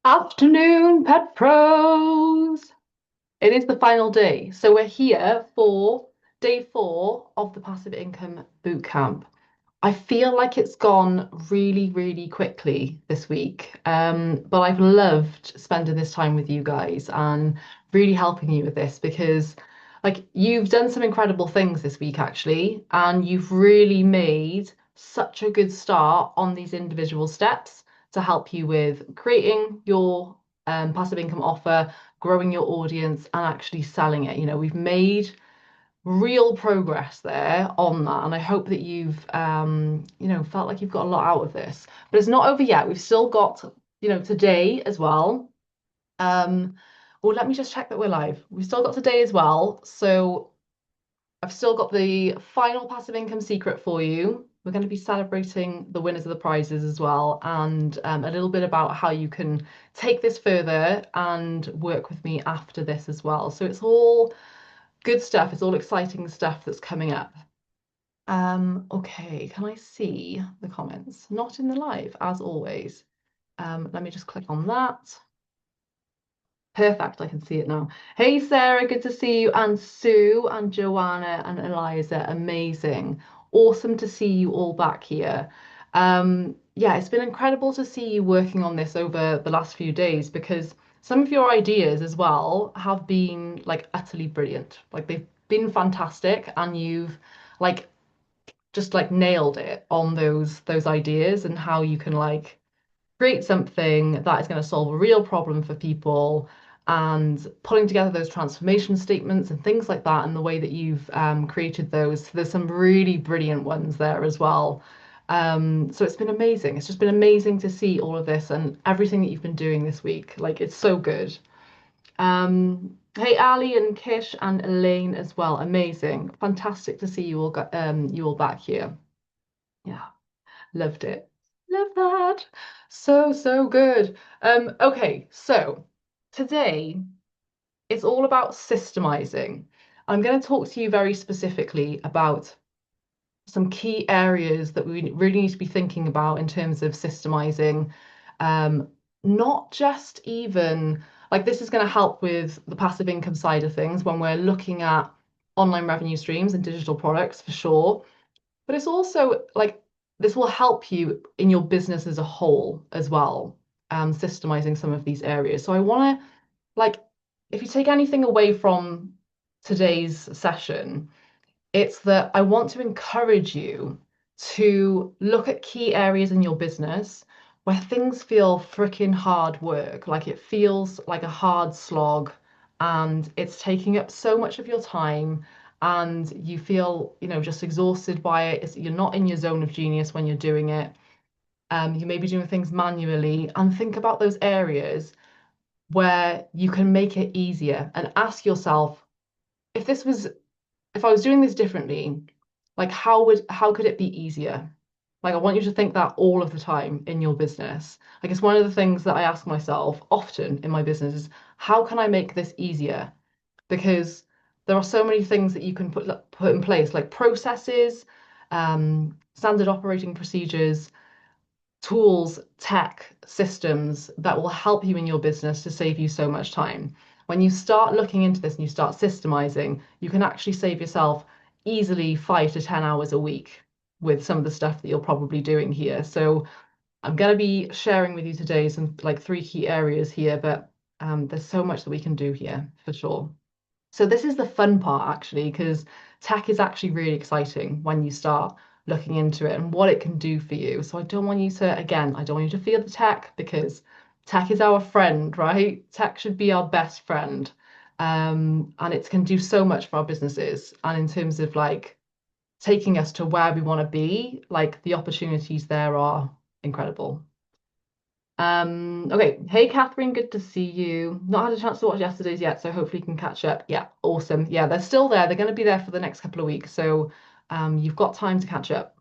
Afternoon, Pet Pros. It is the final day. So we're here for day 4 of the Passive Income Bootcamp. I feel like it's gone really, really quickly this week. But I've loved spending this time with you guys and really helping you with this because you've done some incredible things this week actually, and you've really made such a good start on these individual steps to help you with creating your passive income offer, growing your audience, and actually selling it. We've made real progress there on that, and I hope that you've felt like you've got a lot out of this. But it's not over yet. We've still got today as well. Well, let me just check that we're live. We've still got today as well, so I've still got the final passive income secret for you. We're going to be celebrating the winners of the prizes as well, and a little bit about how you can take this further and work with me after this as well. So it's all good stuff. It's all exciting stuff that's coming up. Okay, can I see the comments? Not in the live, as always. Let me just click on that. Perfect, I can see it now. Hey Sarah, good to see you, and Sue and Joanna and Eliza, amazing. Awesome to see you all back here. Yeah, it's been incredible to see you working on this over the last few days because some of your ideas as well have been like utterly brilliant. Like they've been fantastic and you've like just like nailed it on those ideas and how you can like create something that is going to solve a real problem for people and putting together those transformation statements and things like that and the way that you've created those. There's some really brilliant ones there as well. So it's been amazing. It's just been amazing to see all of this and everything that you've been doing this week. Like it's so good. Hey Ali and Kish and Elaine as well. Amazing. Fantastic to see you all back here. Yeah. Loved it. Love that. So, so good. Okay, so today it's all about systemizing. I'm going to talk to you very specifically about some key areas that we really need to be thinking about in terms of systemizing. Not just even like this is going to help with the passive income side of things when we're looking at online revenue streams and digital products for sure, but it's also like this will help you in your business as a whole as well, systemizing some of these areas. So I want to like, if you take anything away from today's session, it's that I want to encourage you to look at key areas in your business where things feel freaking hard work, like it feels like a hard slog and it's taking up so much of your time and you feel, just exhausted by it. You're not in your zone of genius when you're doing it. You may be doing things manually and think about those areas where you can make it easier and ask yourself, if this was if I was doing this differently, like how could it be easier? Like I want you to think that all of the time in your business. Like it's one of the things that I ask myself often in my business is how can I make this easier? Because there are so many things that you can put in place, like processes, standard operating procedures, tools, tech, systems that will help you in your business to save you so much time. When you start looking into this and you start systemizing, you can actually save yourself easily 5 to 10 hours a week with some of the stuff that you're probably doing here. So I'm going to be sharing with you today some like 3 key areas here, but there's so much that we can do here for sure. So this is the fun part actually, because tech is actually really exciting when you start looking into it and what it can do for you. So I don't want you to, again, I don't want you to fear the tech because tech is our friend, right? Tech should be our best friend. And it can do so much for our businesses. And in terms of like taking us to where we want to be, like the opportunities there are incredible. Okay. Hey, Catherine, good to see you. Not had a chance to watch yesterday's yet, so hopefully you can catch up. Yeah, awesome. Yeah, they're still there. They're going to be there for the next couple of weeks, so you've got time to catch up.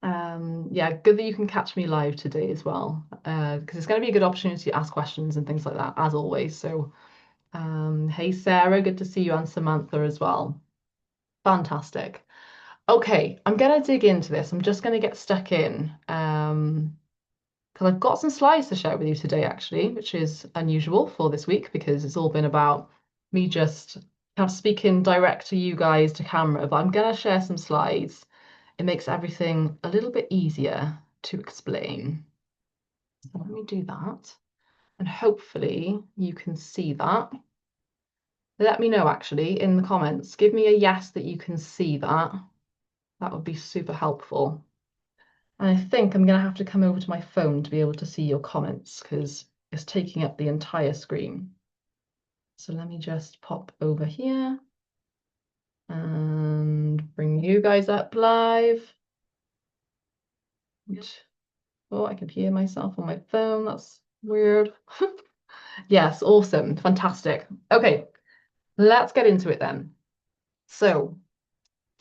Yeah, good that you can catch me live today as well, because it's going to be a good opportunity to ask questions and things like that, as always. So, hey, Sarah, good to see you, and Samantha as well. Fantastic. Okay, I'm going to dig into this. I'm just going to get stuck in. because I've got some slides to share with you today, actually, which is unusual for this week because it's all been about me just kind of speaking direct to you guys to camera. But I'm going to share some slides. It makes everything a little bit easier to explain. So let me do that. And hopefully you can see that. Let me know actually in the comments. Give me a yes that you can see that. That would be super helpful. And I think I'm going to have to come over to my phone to be able to see your comments because it's taking up the entire screen. So let me just pop over here and bring you guys up live. Oh, I can hear myself on my phone. That's weird. Yes, awesome. Fantastic. Okay, let's get into it then. So,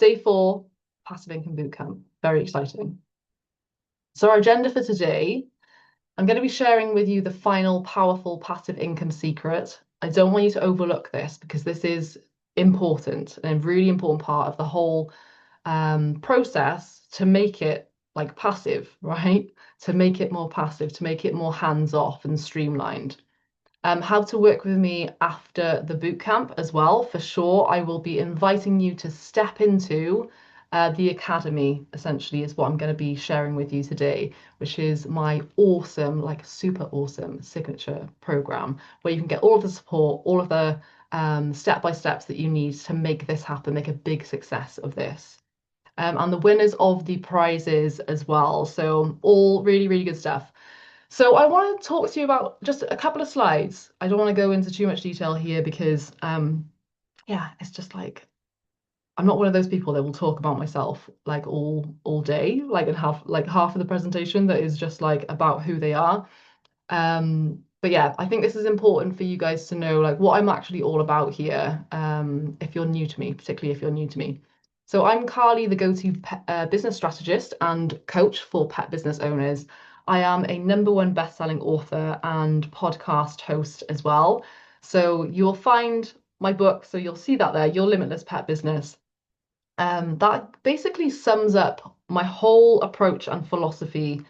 day 4, passive income bootcamp. Very exciting. So, our agenda for today, I'm going to be sharing with you the final powerful passive income secret. I don't want you to overlook this because this is important and a really important part of the whole process to make it like passive, right? To make it more passive, to make it more hands-off and streamlined. How to work with me after the bootcamp as well, for sure. I will be inviting you to step into the academy, essentially, is what I'm going to be sharing with you today, which is my awesome, like super awesome signature program where you can get all of the support, all of the step-by-steps that you need to make this happen, make a big success of this. And the winners of the prizes as well. So all really, really good stuff. So I want to talk to you about just a couple of slides. I don't want to go into too much detail here because yeah, it's just like I'm not one of those people that will talk about myself like all day, like and half of the presentation that is just like about who they are. But yeah, I think this is important for you guys to know like what I'm actually all about here. If you're new to me, particularly if you're new to me. So I'm Carly, the go-to business strategist and coach for pet business owners. I am a #1 best-selling author and podcast host as well. So you'll find my book, so you'll see that there, Your Limitless Pet Business. That basically sums up my whole approach and philosophy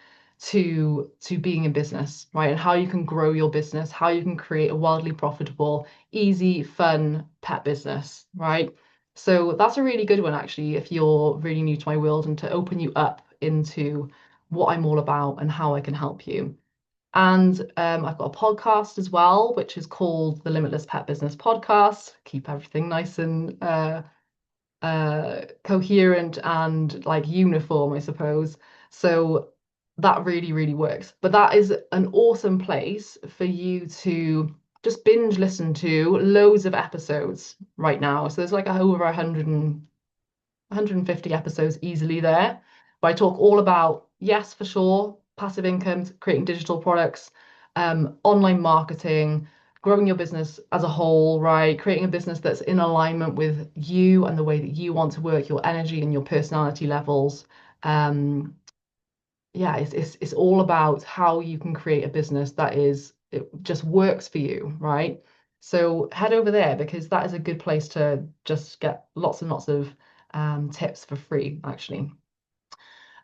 to being in business, right? And how you can grow your business, how you can create a wildly profitable, easy, fun pet business, right? So that's a really good one, actually, if you're really new to my world and to open you up into what I'm all about and how I can help you. And I've got a podcast as well, which is called the Limitless Pet Business Podcast. Keep everything nice and coherent and like uniform, I suppose. So that really, really works. But that is an awesome place for you to just binge listen to loads of episodes right now. So there's like over 150 episodes easily there, where I talk all about, yes, for sure, passive income, creating digital products, online marketing, growing your business as a whole, right? Creating a business that's in alignment with you and the way that you want to work, your energy and your personality levels. Yeah, it's all about how you can create a business that it just works for you, right? So head over there because that is a good place to just get lots and lots of tips for free, actually.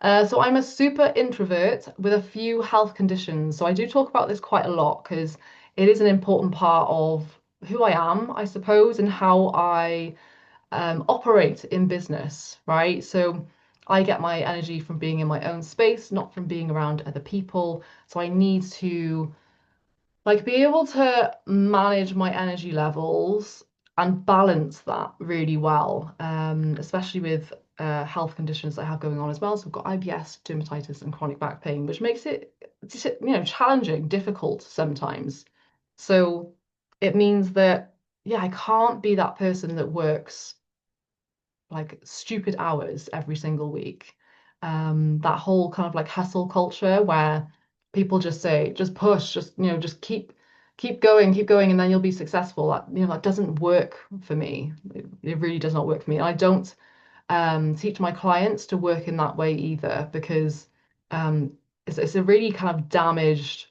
So I'm a super introvert with a few health conditions. So I do talk about this quite a lot because it is an important part of who I am, I suppose, and how I operate in business, right? So I get my energy from being in my own space, not from being around other people. So I need to like be able to manage my energy levels and balance that really well, especially with health conditions that I have going on as well. So I've got IBS, dermatitis, and chronic back pain, which makes it, challenging, difficult sometimes. So it means that, yeah, I can't be that person that works like stupid hours every single week. That whole kind of like hustle culture where people just say, just push, just just keep going, and then you'll be successful. That doesn't work for me. It really does not work for me. And I don't teach my clients to work in that way either because um, it's a really kind of damaged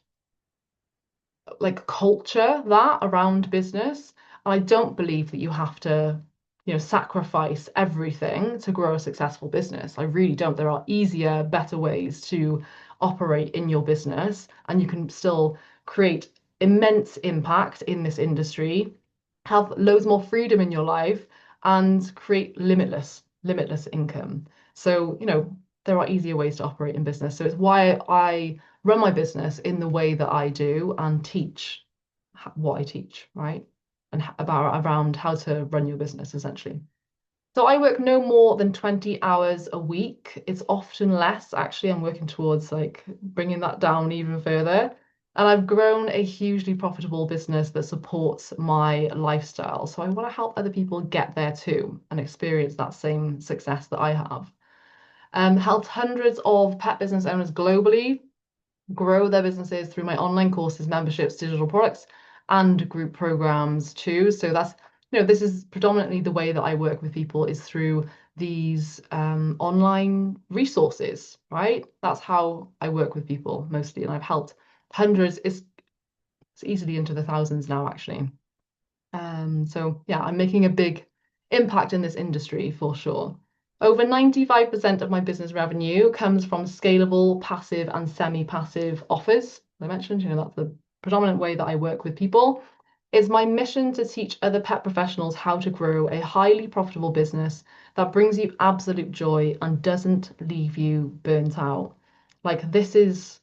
like culture that around business. And I don't believe that you have to, sacrifice everything to grow a successful business. I really don't. There are easier, better ways to operate in your business, and you can still create immense impact in this industry, have loads more freedom in your life, and create limitless income. So, there are easier ways to operate in business. So it's why I run my business in the way that I do and teach what I teach, right? And about around how to run your business essentially. So I work no more than 20 hours a week. It's often less, actually. I'm working towards like bringing that down even further. And I've grown a hugely profitable business that supports my lifestyle. So I want to help other people get there too and experience that same success that I have. Helped hundreds of pet business owners globally grow their businesses through my online courses, memberships, digital products, and group programs too. So that's, this is predominantly the way that I work with people is through these online resources, right? That's how I work with people mostly. And I've helped hundreds, it's easily into the thousands now, actually. So yeah, I'm making a big impact in this industry for sure. Over 95% of my business revenue comes from scalable, passive, and semi-passive offers. As I mentioned, that's the predominant way that I work with people. It's my mission to teach other pet professionals how to grow a highly profitable business that brings you absolute joy and doesn't leave you burnt out. Like this is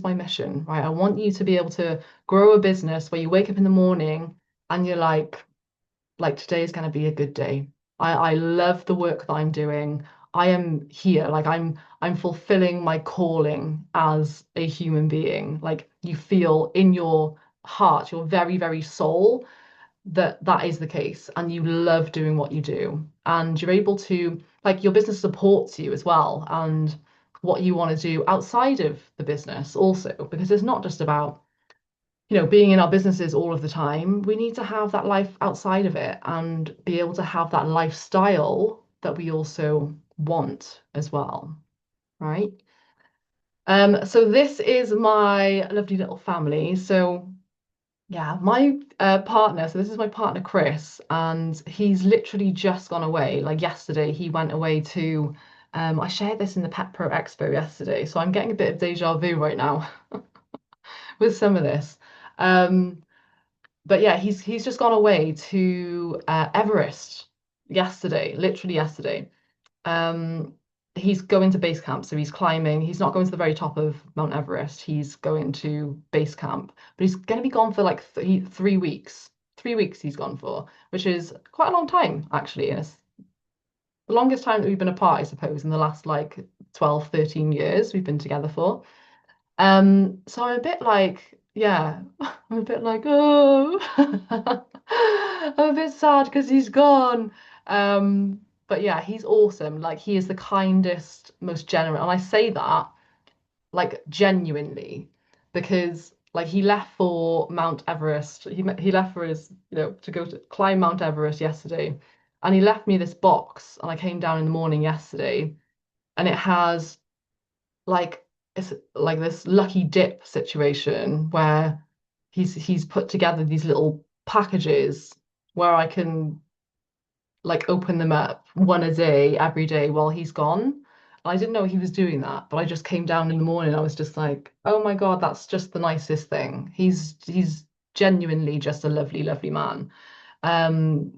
my mission, right? I want you to be able to grow a business where you wake up in the morning and you're like today is going to be a good day. I love the work that I'm doing. I am here, like I'm fulfilling my calling as a human being. Like you feel in your heart, your very, very soul, that that is the case, and you love doing what you do, and you're able to, like, your business supports you as well, and what you want to do outside of the business also, because it's not just about being in our businesses all of the time. We need to have that life outside of it and be able to have that lifestyle that we also want as well, right? So this is my lovely little family. So yeah, my partner, so this is my partner Chris, and he's literally just gone away. Like yesterday, he went away to I shared this in the Pet Pro Expo yesterday, so I'm getting a bit of deja vu right now with some of this. Um, but yeah, he's just gone away to Everest yesterday, literally yesterday. Um, he's going to base camp, so he's climbing. He's not going to the very top of Mount Everest. He's going to base camp, but he's going to be gone for like th 3 weeks. 3 weeks he's gone for, which is quite a long time actually, and it's the longest time that we've been apart, I suppose, in the last like 12, 13 years we've been together for. So I'm a bit like, yeah, I'm a bit like, oh, I'm a bit sad because he's gone. But yeah, he's awesome. Like he is the kindest, most generous, and I say that like genuinely because like he left for Mount Everest. He left for his, to go to climb Mount Everest yesterday, and he left me this box, and I came down in the morning yesterday, and it has like it's like this lucky dip situation where he's put together these little packages where I can like open them up one a day every day while he's gone. I didn't know he was doing that, but I just came down in the morning. I was just like, oh my God, that's just the nicest thing. He's genuinely just a lovely, lovely man.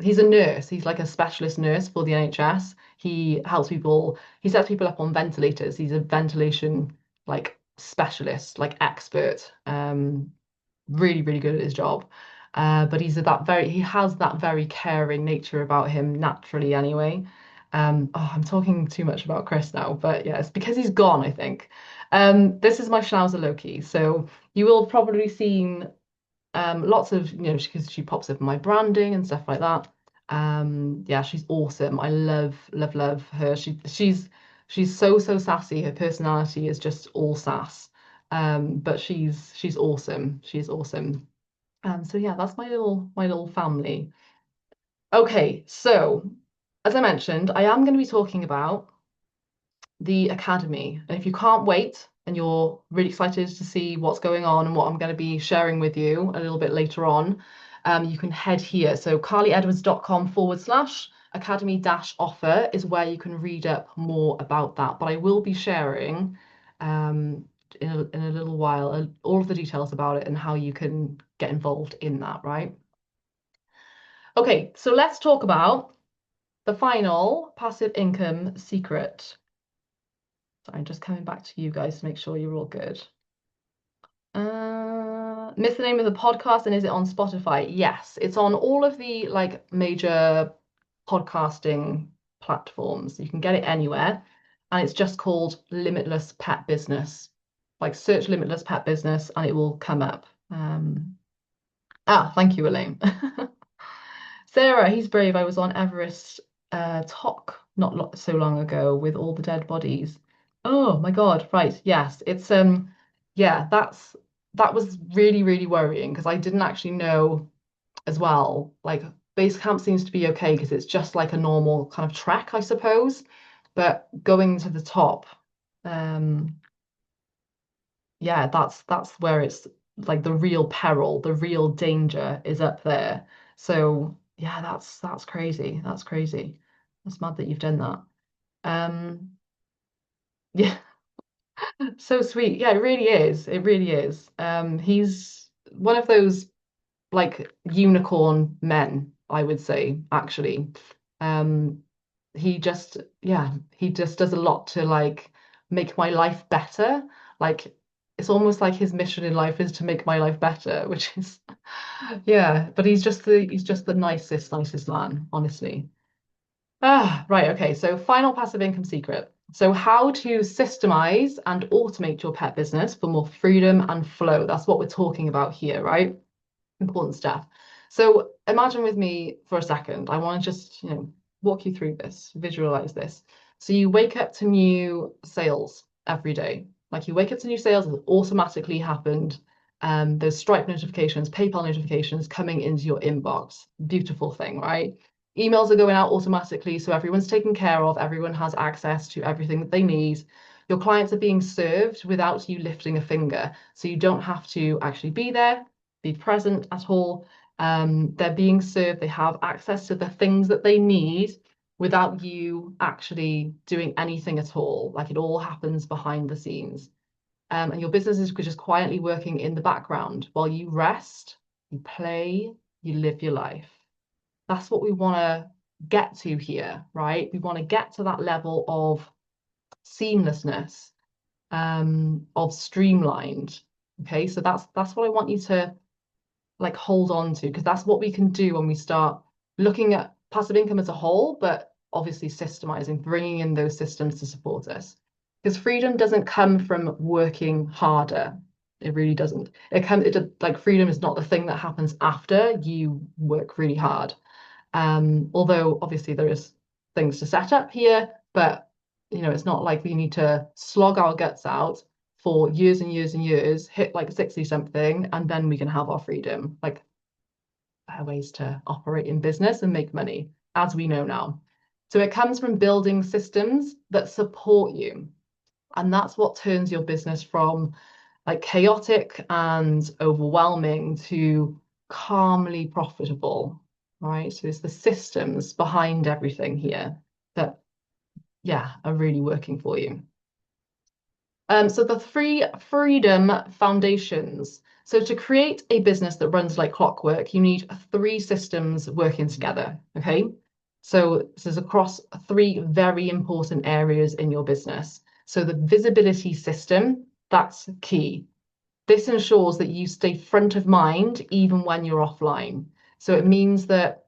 He's a nurse. He's like a specialist nurse for the NHS. He helps people, he sets people up on ventilators. He's a ventilation like specialist, like expert. Really, really good at his job. But he has that very caring nature about him naturally anyway. I'm talking too much about Chris now, but yeah, it's because he's gone, I think. This is my Schnauzer Loki. So you will have probably seen lots of, because she pops up in my branding and stuff like that. Yeah, she's awesome. I love, love, love her. She's so, so sassy. Her personality is just all sass. But she's awesome. She's awesome. So yeah, that's my little family. Okay, so as I mentioned, I am going to be talking about the Academy. And if you can't wait and you're really excited to see what's going on and what I'm going to be sharing with you a little bit later on, you can head here. So carlyedwards.com/academy dash offer is where you can read up more about that. But I will be sharing in a little while all of the details about it and how you can get involved in that, right? Okay, so let's talk about the final passive income secret. So I'm just coming back to you guys to make sure you're all good. Miss the name of the podcast, and is it on Spotify? Yes, it's on all of the like major podcasting platforms. You can get it anywhere, and it's just called Limitless Pet Business. Like search Limitless Pet Business, and it will come up. Thank you, Elaine. Sarah, he's brave. I was on Everest Talk not so long ago with all the dead bodies. Oh my God, right. Yes, it's yeah, that was really, really worrying because I didn't actually know as well. Like base camp seems to be okay because it's just like a normal kind of trek, I suppose. But going to the top, um, yeah, that's where it's like the real peril, the real danger is up there. So yeah, that's crazy. That's crazy. That's mad that you've done that. Yeah, so sweet. Yeah, it really is. It really is. He's one of those like unicorn men, I would say, actually. Um, he just does a lot to like make my life better. Like it's almost like his mission in life is to make my life better, which is yeah, but he's just the nicest man, honestly. Right, okay. So final passive income secret. So how to systemize and automate your pet business for more freedom and flow. That's what we're talking about here, right? Important stuff. So imagine with me for a second. I want to just, walk you through this, visualize this. So you wake up to new sales every day. Like you wake up to new sales, it automatically happened. There's Stripe notifications, PayPal notifications coming into your inbox. Beautiful thing, right? Emails are going out automatically, so everyone's taken care of. Everyone has access to everything that they need. Your clients are being served without you lifting a finger, so you don't have to actually be there, be present at all. They're being served, they have access to the things that they need without you actually doing anything at all. Like it all happens behind the scenes. And your business is just quietly working in the background while you rest, you play, you live your life. That's what we want to get to here, right? We want to get to that level of seamlessness, of streamlined. Okay, so that's what I want you to like hold on to, because that's what we can do when we start looking at passive income as a whole, but obviously systemizing, bringing in those systems to support us. Because freedom doesn't come from working harder. It really doesn't. Like freedom is not the thing that happens after you work really hard. Although obviously there is things to set up here, but it's not like we need to slog our guts out for years and years and years, hit like 60 something, and then we can have our freedom. Like there are ways to operate in business and make money, as we know now. So it comes from building systems that support you. And that's what turns your business from like chaotic and overwhelming to calmly profitable, right? So it's the systems behind everything here that, yeah, are really working for you. So the three freedom foundations. So to create a business that runs like clockwork, you need three systems working together, okay? So this is across three very important areas in your business. So the visibility system, that's key. This ensures that you stay front of mind even when you're offline. So it means that,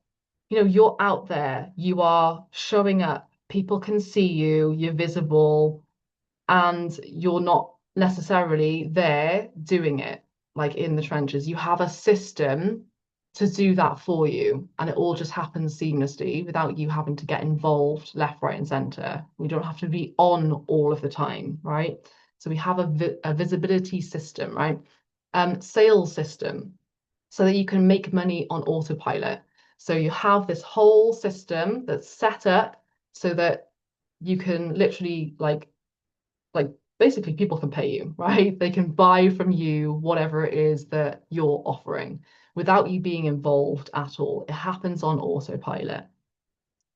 you're out there, you are showing up, people can see you, you're visible, and you're not necessarily there doing it like in the trenches. You have a system to do that for you, and it all just happens seamlessly without you having to get involved left, right, and center. We don't have to be on all of the time, right? So we have a visibility system, right? Sales system, so that you can make money on autopilot. So you have this whole system that's set up so that you can literally like basically people can pay you, right? They can buy from you whatever it is that you're offering without you being involved at all. It happens on autopilot.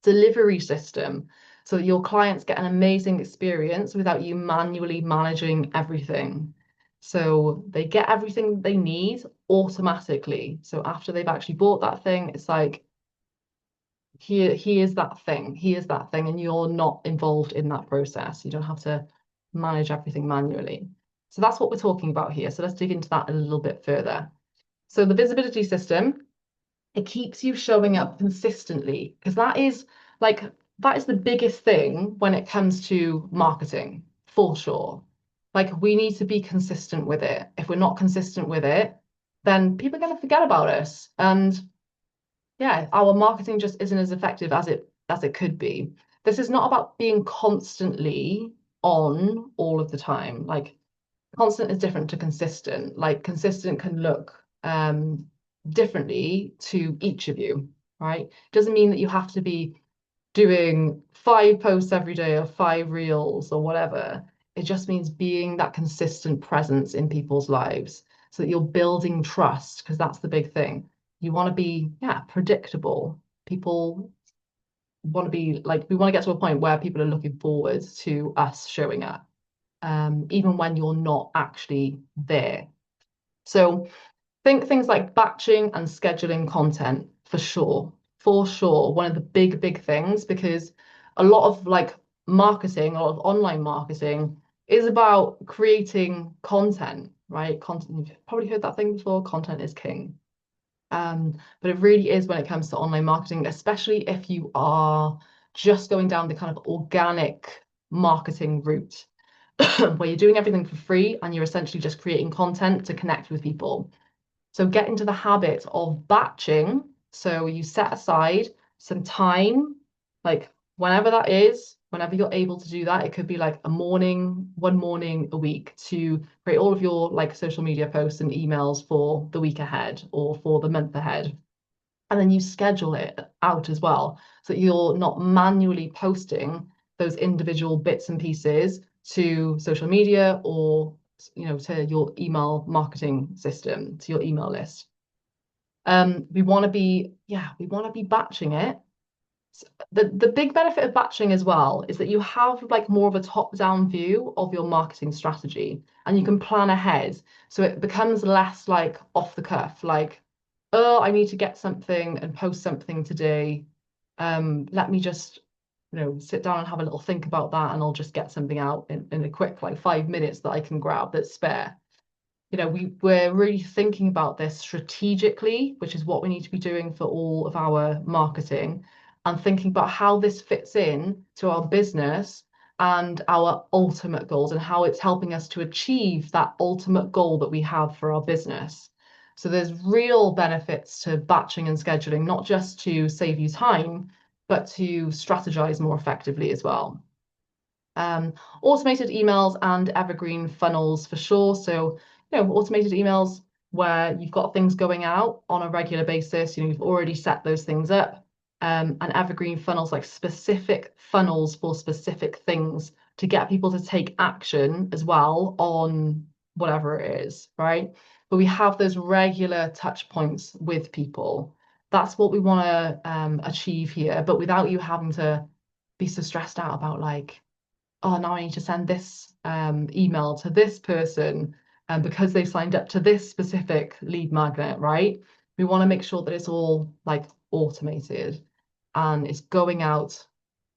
Delivery system, so that your clients get an amazing experience without you manually managing everything. So they get everything they need automatically. So after they've actually bought that thing, it's like, here's that thing, here's that thing, and you're not involved in that process. You don't have to manage everything manually. So that's what we're talking about here. So let's dig into that a little bit further. So the visibility system, it keeps you showing up consistently because like that is the biggest thing when it comes to marketing, for sure. Like we need to be consistent with it. If we're not consistent with it, then people are going to forget about us. And yeah, our marketing just isn't as effective as it could be. This is not about being constantly on all of the time. Like constant is different to consistent. Like consistent can look differently to each of you, right? Doesn't mean that you have to be doing 5 posts every day or 5 reels or whatever. It just means being that consistent presence in people's lives so that you're building trust, because that's the big thing. You want to be, yeah, predictable. People want to be like, we want to get to a point where people are looking forward to us showing up, even when you're not actually there. So think things like batching and scheduling content for sure. For sure. One of the big things, because a lot of like marketing, a lot of online marketing is about creating content, right? Content, you've probably heard that thing before, content is king. But it really is when it comes to online marketing, especially if you are just going down the kind of organic marketing route, where you're doing everything for free and you're essentially just creating content to connect with people. So get into the habit of batching. So you set aside some time, like whenever that is, whenever you're able to do that. It could be like one morning a week to create all of your like social media posts and emails for the week ahead or for the month ahead. And then you schedule it out as well so that you're not manually posting those individual bits and pieces to social media or to your email marketing system, to your email list. We want to be, yeah, we want to be batching it. The big benefit of batching as well is that you have like more of a top-down view of your marketing strategy and you can plan ahead. So it becomes less like off the cuff, like, oh, I need to get something and post something today. Let me just, sit down and have a little think about that, and I'll just get something out in a quick like 5 minutes that I can grab that's spare. We're really thinking about this strategically, which is what we need to be doing for all of our marketing, and thinking about how this fits in to our business and our ultimate goals and how it's helping us to achieve that ultimate goal that we have for our business. So there's real benefits to batching and scheduling, not just to save you time, but to strategize more effectively as well. Automated emails and evergreen funnels for sure. So, automated emails where you've got things going out on a regular basis, you've already set those things up. And evergreen funnels, like specific funnels for specific things to get people to take action as well on whatever it is, right? But we have those regular touch points with people. That's what we want to achieve here, but without you having to be so stressed out about like, oh, now I need to send this email to this person because they've signed up to this specific lead magnet, right? We want to make sure that it's all like automated and it's going out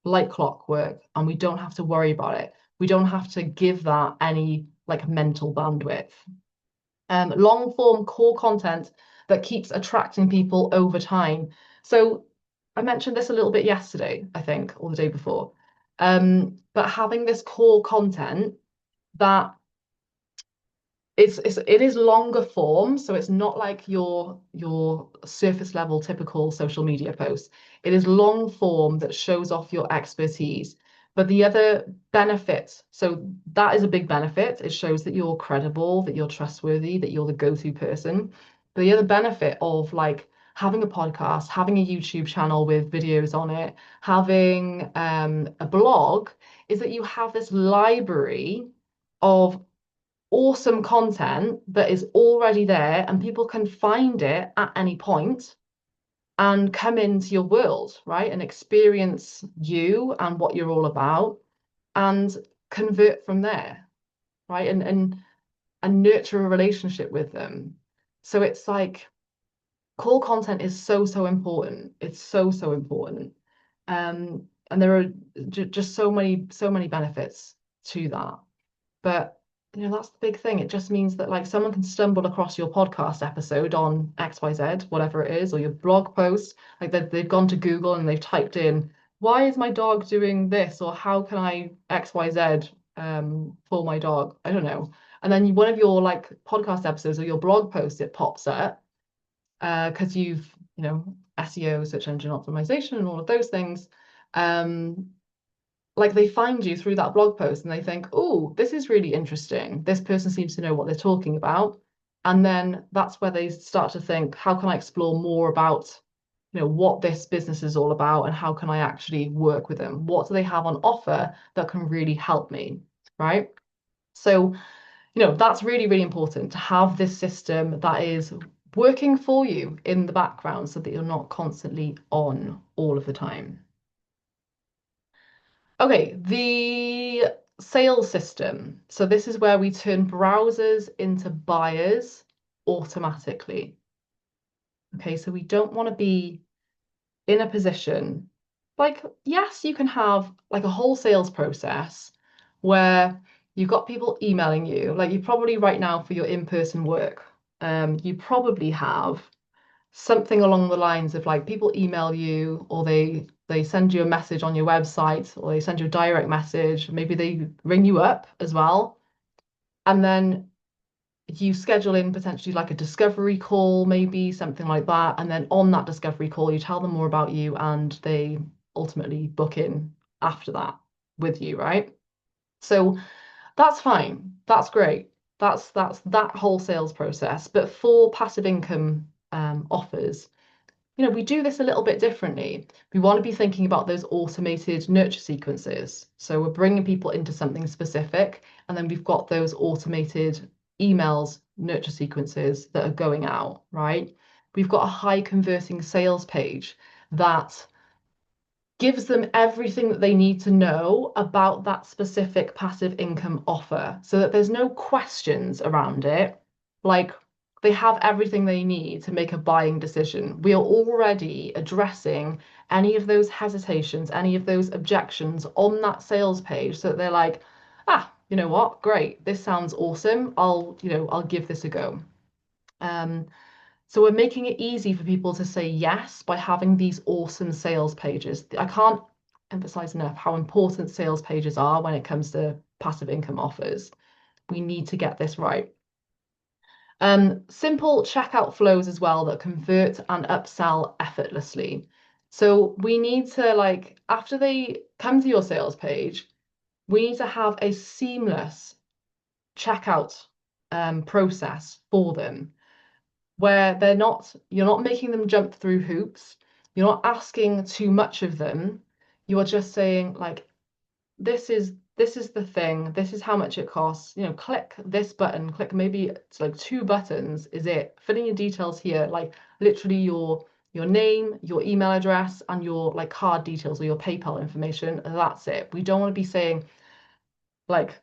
like clockwork and we don't have to worry about it. We don't have to give that any like mental bandwidth. Long form core content that keeps attracting people over time. So I mentioned this a little bit yesterday, I think, or the day before. But having this core content that it is longer form, so it's not like your surface level typical social media posts. It is long form that shows off your expertise. But the other benefit, so that is a big benefit. It shows that you're credible, that you're trustworthy, that you're the go-to person. But the other benefit of like having a podcast, having a YouTube channel with videos on it, having a blog, is that you have this library of awesome content that is already there and people can find it at any point and come into your world, right? And experience you and what you're all about and convert from there, right? And and nurture a relationship with them. So it's like core content is so, so important. It's so, so important. And there are just so many benefits to that. But that's the big thing. It just means that like someone can stumble across your podcast episode on XYZ, whatever it is, or your blog post. Like they've gone to Google and they've typed in, why is my dog doing this? Or how can I XYZ for my dog? I don't know. And then one of your like podcast episodes or your blog post, it pops up because you've, SEO, search engine optimization, and all of those things. Like they find you through that blog post and they think, oh, this is really interesting. This person seems to know what they're talking about. And then that's where they start to think, how can I explore more about, what this business is all about and how can I actually work with them? What do they have on offer that can really help me? Right. So, that's really, really important to have this system that is working for you in the background so that you're not constantly on all of the time. Okay, the sales system. So this is where we turn browsers into buyers automatically. Okay, so we don't want to be in a position like, yes, you can have like a whole sales process where you've got people emailing you, like you probably right now for your in-person work, you probably have something along the lines of like people email you or they send you a message on your website or they send you a direct message, maybe they ring you up as well, and then you schedule in potentially like a discovery call, maybe something like that, and then on that discovery call you tell them more about you and they ultimately book in after that with you, right? So that's fine, that's great, that's that whole sales process. But for passive income offers, we do this a little bit differently. We want to be thinking about those automated nurture sequences. So we're bringing people into something specific, and then we've got those automated emails, nurture sequences that are going out, right? We've got a high converting sales page that gives them everything that they need to know about that specific passive income offer so that there's no questions around it. Like they have everything they need to make a buying decision. We are already addressing any of those hesitations, any of those objections on that sales page so that they're like, you know what? Great. This sounds awesome. I'll give this a go. So we're making it easy for people to say yes by having these awesome sales pages. I can't emphasize enough how important sales pages are when it comes to passive income offers. We need to get this right. Simple checkout flows as well that convert and upsell effortlessly. So we need to like, after they come to your sales page, we need to have a seamless checkout process for them where you're not making them jump through hoops, you're not asking too much of them, you are just saying like, this is the thing, this is how much it costs, click this button, click maybe it's like two buttons, is it, fill in your details here, like literally your name, your email address, and your like card details or your PayPal information, that's it. We don't want to be saying like,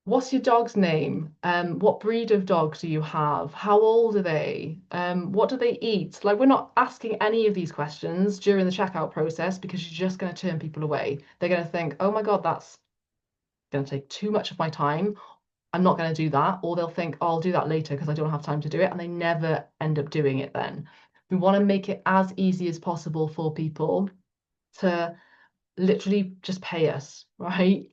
what's your dog's name? What breed of dog do you have? How old are they? What do they eat? Like, we're not asking any of these questions during the checkout process because you're just going to turn people away. They're going to think, oh my God, that's going to take too much of my time. I'm not going to do that. Or they'll think, oh, I'll do that later because I don't have time to do it. And they never end up doing it then. We want to make it as easy as possible for people to literally just pay us, right?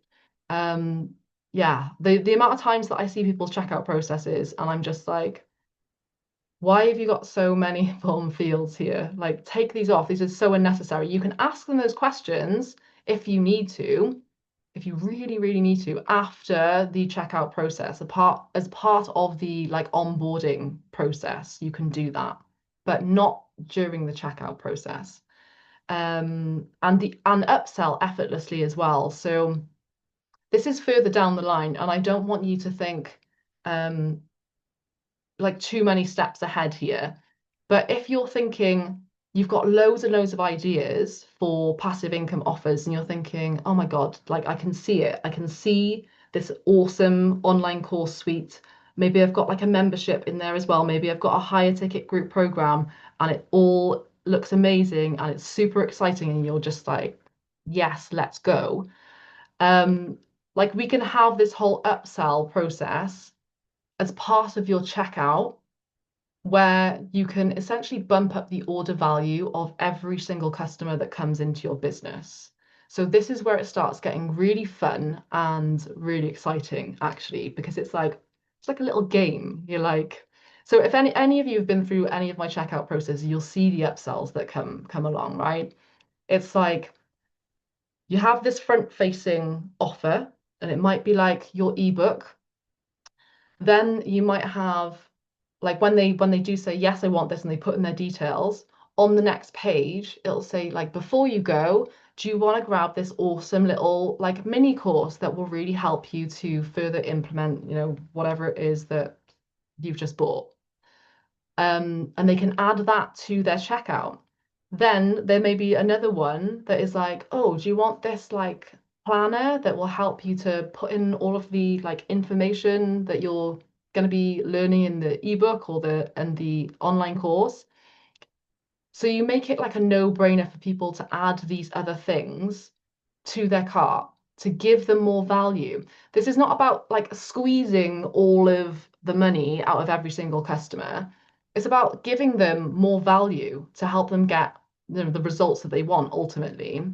Um, yeah, the amount of times that I see people's checkout processes and I'm just like, why have you got so many form fields here? Like, take these off. These are so unnecessary. You can ask them those questions if you need to, if you really, really need to, after the checkout process, as part of the like onboarding process, you can do that, but not during the checkout process. And upsell effortlessly as well. So this is further down the line, and I don't want you to think like too many steps ahead here. But if you're thinking you've got loads and loads of ideas for passive income offers, and you're thinking, oh my God, like I can see it, I can see this awesome online course suite Maybe I've got like a membership in there as well. Maybe I've got a higher ticket group program and it all looks amazing and it's super exciting and you're just like, yes, let's go. Um, like we can have this whole upsell process as part of your checkout where you can essentially bump up the order value of every single customer that comes into your business. So this is where it starts getting really fun and really exciting, actually, because it's like a little game. You're like, so if any of you have been through any of my checkout processes, you'll see the upsells that come along, right? It's like you have this front-facing offer, and it might be like your ebook. Then you might have like when they do say yes, I want this, and they put in their details on the next page, it'll say like before you go, do you want to grab this awesome little like mini course that will really help you to further implement, whatever it is that you've just bought. And they can add that to their checkout. Then there may be another one that is like, oh, do you want this like planner that will help you to put in all of the like information that you're going to be learning in the ebook or the online course? So you make it like a no-brainer for people to add these other things to their cart to give them more value. This is not about like squeezing all of the money out of every single customer. It's about giving them more value to help them get the results that they want ultimately.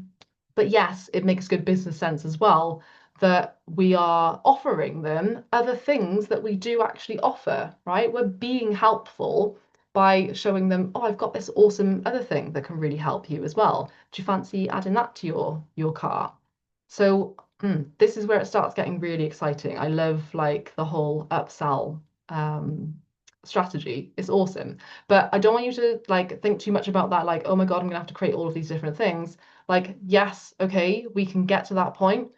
But yes, it makes good business sense as well that we are offering them other things that we do actually offer, right? We're being helpful by showing them, oh, I've got this awesome other thing that can really help you as well. Do you fancy adding that to your cart? So this is where it starts getting really exciting. I love like the whole upsell um, strategy. It's awesome. But I don't want you to like think too much about that, like, oh my God, I'm gonna have to create all of these different things. Like, yes, okay, we can get to that point.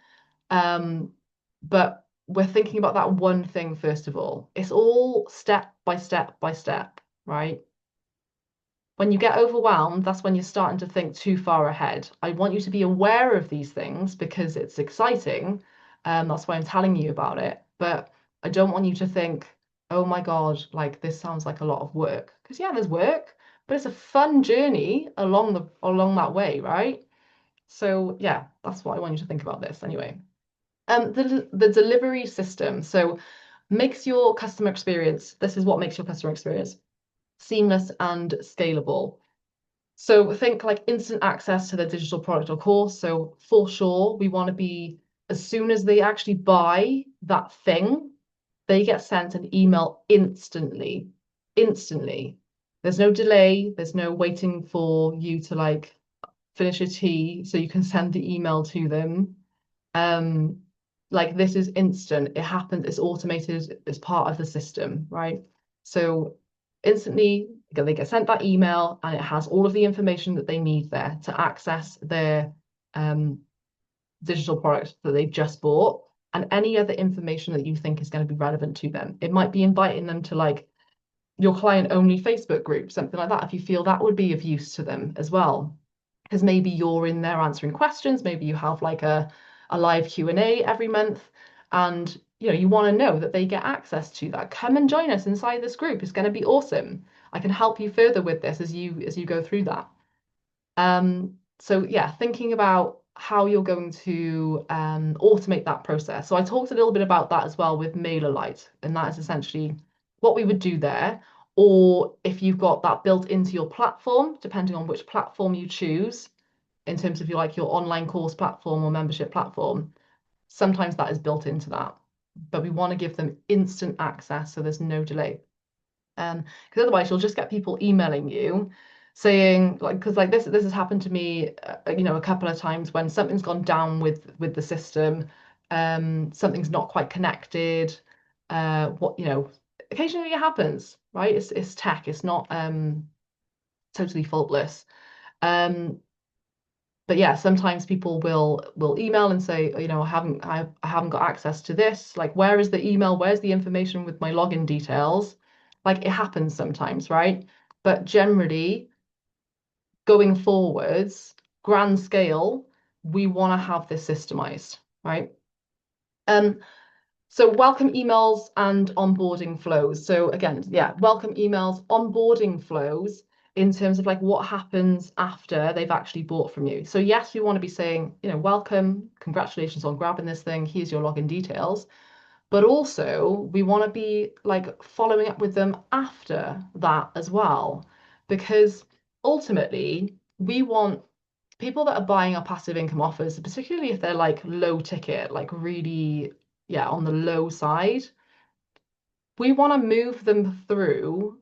But we're thinking about that one thing first of all. It's all step by step by step, right? When you get overwhelmed, that's when you're starting to think too far ahead. I want you to be aware of these things because it's exciting. That's why I'm telling you about it. But I don't want you to think, oh my God, like this sounds like a lot of work. Because yeah, there's work, but it's a fun journey along that way, right? So yeah, that's what I want you to think about this anyway. The delivery system. So makes your customer experience, this is what makes your customer experience seamless and scalable. So think like instant access to the digital product or course. So for sure, we want to be as soon as they actually buy that thing, they get sent an email instantly. Instantly. There's no delay, there's no waiting for you to like finish your tea so you can send the email to them. Um, like this is instant. It happens, it's automated, it's part of the system, right? So instantly they get sent that email and it has all of the information that they need there to access their um, digital product that they've just bought and any other information that you think is going to be relevant to them. It might be inviting them to like your client only Facebook group, something like that, if you feel that would be of use to them as well. Because maybe you're in there answering questions, maybe you have like a live Q&A every month, and you want to know that they get access to that. Come and join us inside this group. It's going to be awesome. I can help you further with this as you go through that. So yeah, thinking about how you're going to automate that process. So I talked a little bit about that as well with MailerLite, and that is essentially what we would do there. Or if you've got that built into your platform, depending on which platform you choose, in terms of your online course platform or membership platform, sometimes that is built into that. But we want to give them instant access so there's no delay. Because otherwise you'll just get people emailing you saying like because like this has happened to me a couple of times when something's gone down with the system, something's not quite connected, what occasionally it happens, right? It's tech, it's not totally faultless. um but yeah, sometimes people will email and say, I haven't got access to this. Like, where is the email? Where's the information with my login details? Like, it happens sometimes, right? But generally, going forwards, grand scale, we want to have this systemized, right? Um, So welcome emails and onboarding flows. So again, yeah, welcome emails, onboarding flows in terms of like what happens after they've actually bought from you. So yes, we want to be saying, welcome, congratulations on grabbing this thing, here's your login details. But also we want to be like following up with them after that as well, because ultimately we want people that are buying our passive income offers, particularly if they're like low ticket, like really, yeah, on the low side, we want to move them through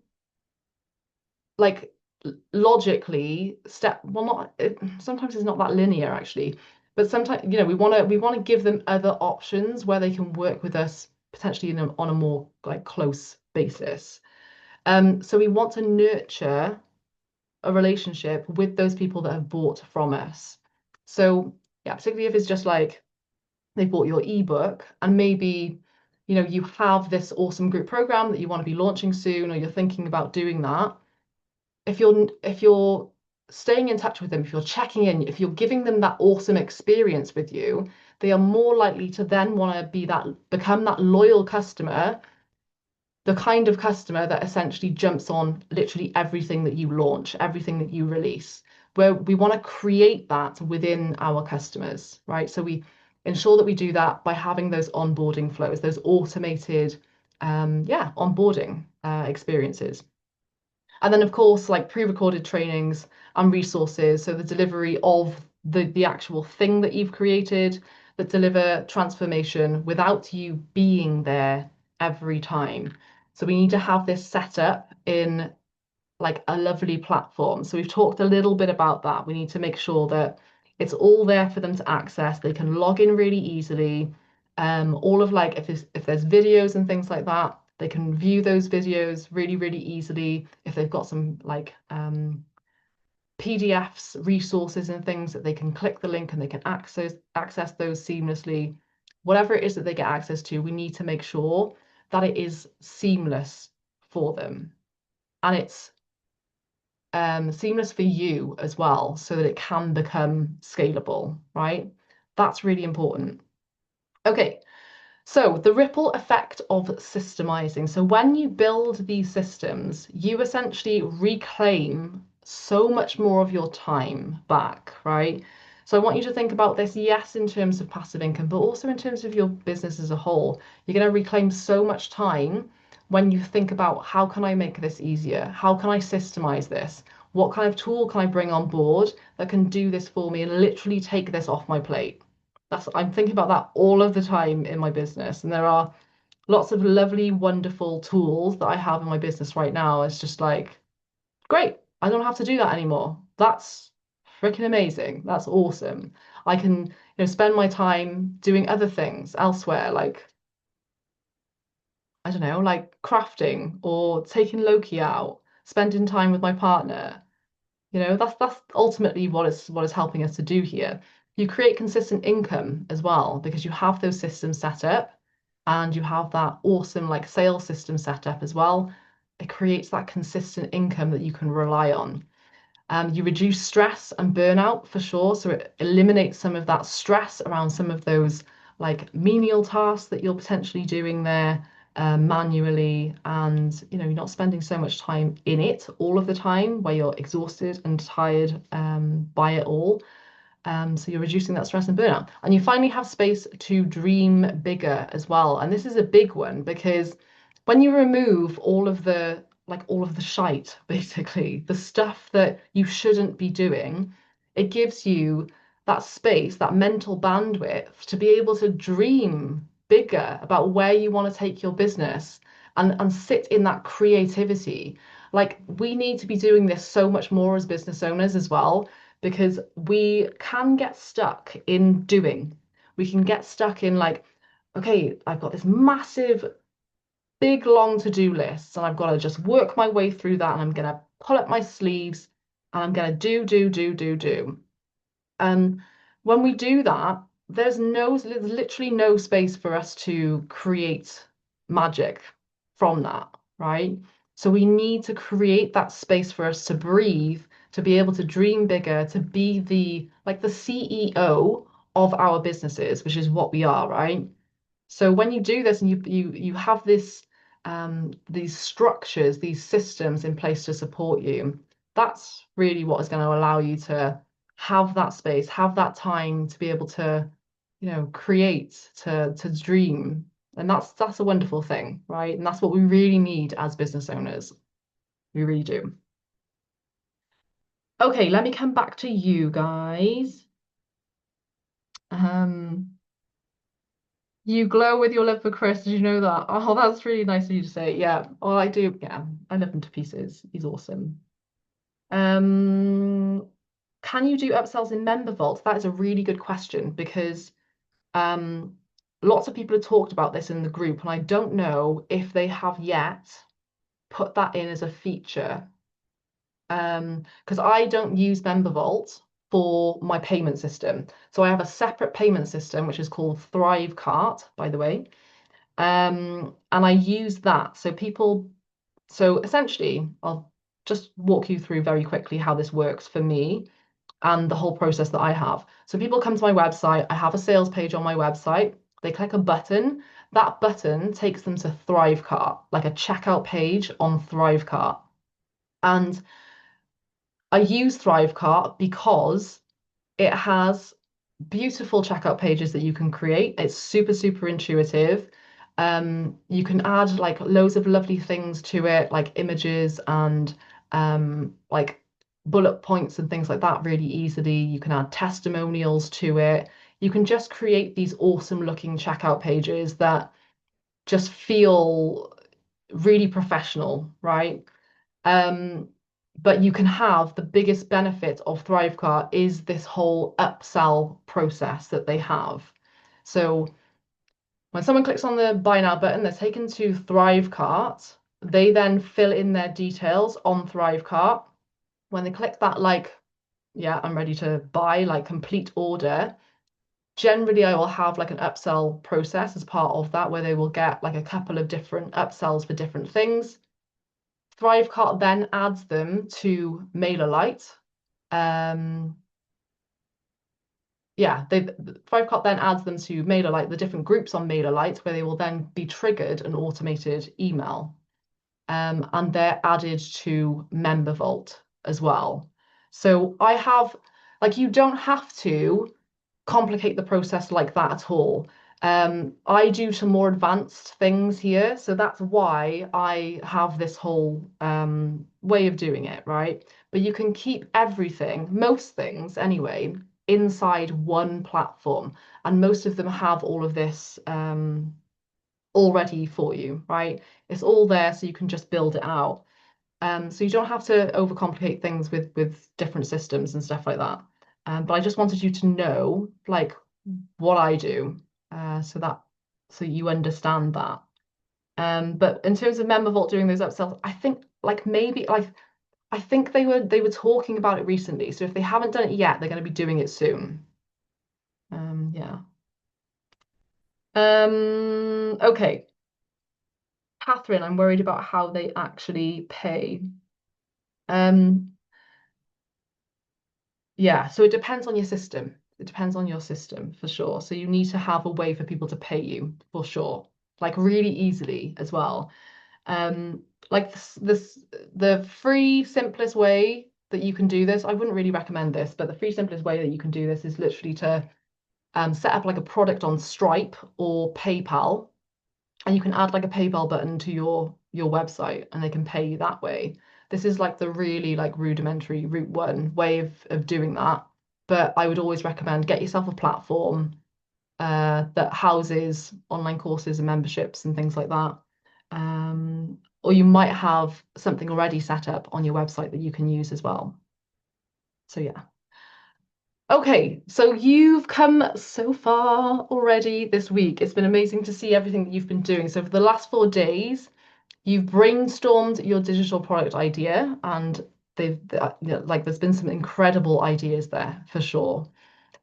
like logically step, well, not sometimes it's not that linear actually, but sometimes, we want to give them other options where they can work with us potentially on a more like close basis. So we want to nurture a relationship with those people that have bought from us. So yeah, particularly if it's just like they bought your ebook and maybe you have this awesome group program that you want to be launching soon, or you're thinking about doing that. If you're staying in touch with them, if you're checking in, if you're giving them that awesome experience with you, they are more likely to then want to become that loyal customer, the kind of customer that essentially jumps on literally everything that you launch, everything that you release, where we want to create that within our customers, right? So we ensure that we do that by having those onboarding flows, those automated, onboarding experiences. And then, of course, like pre-recorded trainings and resources. So the delivery of the actual thing that you've created that deliver transformation without you being there every time. So we need to have this set up in like a lovely platform. So we've talked a little bit about that. We need to make sure that it's all there for them to access. They can log in really easily. All of like if there's videos and things like that, they can view those videos really, really easily. If they've got some like PDFs, resources and things that they can click the link and they can access those seamlessly. Whatever it is that they get access to, we need to make sure that it is seamless for them. And it's seamless for you as well, so that it can become scalable, right? That's really important. Okay, so the ripple effect of systemizing. So when you build these systems, you essentially reclaim so much more of your time back, right? So I want you to think about this, yes, in terms of passive income, but also in terms of your business as a whole. You're going to reclaim so much time when you think about how can I make this easier? How can I systemize this? What kind of tool can I bring on board that can do this for me and literally take this off my plate? I'm thinking about that all of the time in my business. And there are lots of lovely, wonderful tools that I have in my business right now. It's just like, great, I don't have to do that anymore. That's freaking amazing. That's awesome. I can, spend my time doing other things elsewhere, like, I don't know, like crafting or taking Loki out, spending time with my partner. That's ultimately what is helping us to do here. You create consistent income as well because you have those systems set up and you have that awesome like sales system set up as well. It creates that consistent income that you can rely on. You reduce stress and burnout for sure. So it eliminates some of that stress around some of those like menial tasks that you're potentially doing there manually. And you're not spending so much time in it all of the time where you're exhausted and tired by it all. So you're reducing that stress and burnout. And you finally have space to dream bigger as well. And this is a big one because when you remove all of the shite, basically, the stuff that you shouldn't be doing, it gives you that space, that mental bandwidth to be able to dream bigger about where you want to take your business and sit in that creativity. Like we need to be doing this so much more as business owners as well because we can get stuck in doing. We can get stuck in like, okay, I've got this massive, big, long to-do list, and I've got to just work my way through that, and I'm going to pull up my sleeves, and I'm going to do. And when we do that, there's literally no space for us to create magic from that, right? So we need to create that space for us to breathe, to be able to dream bigger, to be the CEO of our businesses, which is what we are, right? So when you do this and you have these structures, these systems in place to support you, that's really what is going to allow you to have that space, have that time to be able to, create, to dream. And that's a wonderful thing, right? And that's what we really need as business owners. We really do. Okay, let me come back to you guys. Um, You glow with your love for Chris. Did you know that? Oh, that's really nice of you to say. Yeah. Oh, I do. Yeah. I love him to pieces. He's awesome. Um, can you do upsells in Member Vault? That is a really good question because um, lots of people have talked about this in the group, and I don't know if they have yet put that in as a feature. Because I don't use Member Vault for my payment system. So I have a separate payment system, which is called Thrive Cart, by the way. And I use that. So essentially, I'll just walk you through very quickly how this works for me and the whole process that I have. So people come to my website, I have a sales page on my website, they click a button, that button takes them to Thrivecart, like a checkout page on Thrivecart. And I use Thrivecart because it has beautiful checkout pages that you can create. It's super, super intuitive. You can add like loads of lovely things to it, like images and like bullet points and things like that really easily. You can add testimonials to it. You can just create these awesome looking checkout pages that just feel really professional, right? Um, but you can have the biggest benefit of Thrivecart is this whole upsell process that they have. So when someone clicks on the buy now button, they're taken to Thrivecart. They then fill in their details on Thrivecart. When they click that, like, yeah, I'm ready to buy, like complete order, generally I will have like an upsell process as part of that where they will get like a couple of different upsells for different things. Thrivecart then adds them to MailerLite. Um, yeah, Thrivecart then adds them to MailerLite, the different groups on MailerLite, where they will then be triggered an automated email. And they're added to Member Vault as well. So I have, like, you don't have to complicate the process like that at all. I do some more advanced things here, so that's why I have this whole way of doing it, right? But you can keep everything, most things anyway, inside one platform, and most of them have all of this already for you, right? It's all there, so you can just build it out. So you don't have to overcomplicate things with different systems and stuff like that. But I just wanted you to know, like, what I do, so you understand that. But in terms of MemberVault doing those upsells, I think like maybe like I think they were talking about it recently. So if they haven't done it yet, they're going to be doing it soon. Yeah. Okay. Catherine, I'm worried about how they actually pay. Um, Yeah, so it depends on your system. It depends on your system for sure. So you need to have a way for people to pay you for sure, like really easily as well. Like the free simplest way that you can do this, I wouldn't really recommend this, but the free simplest way that you can do this is literally to set up like a product on Stripe or PayPal, and you can add like a PayPal button to your website and they can pay you that way. This is like the really like rudimentary route one way of doing that. But I would always recommend get yourself a platform that houses online courses and memberships and things like that. Or you might have something already set up on your website that you can use as well. So yeah. Okay, so you've come so far already this week. It's been amazing to see everything that you've been doing. So for the last 4 days, you've brainstormed your digital product idea, and like there's been some incredible ideas there for sure.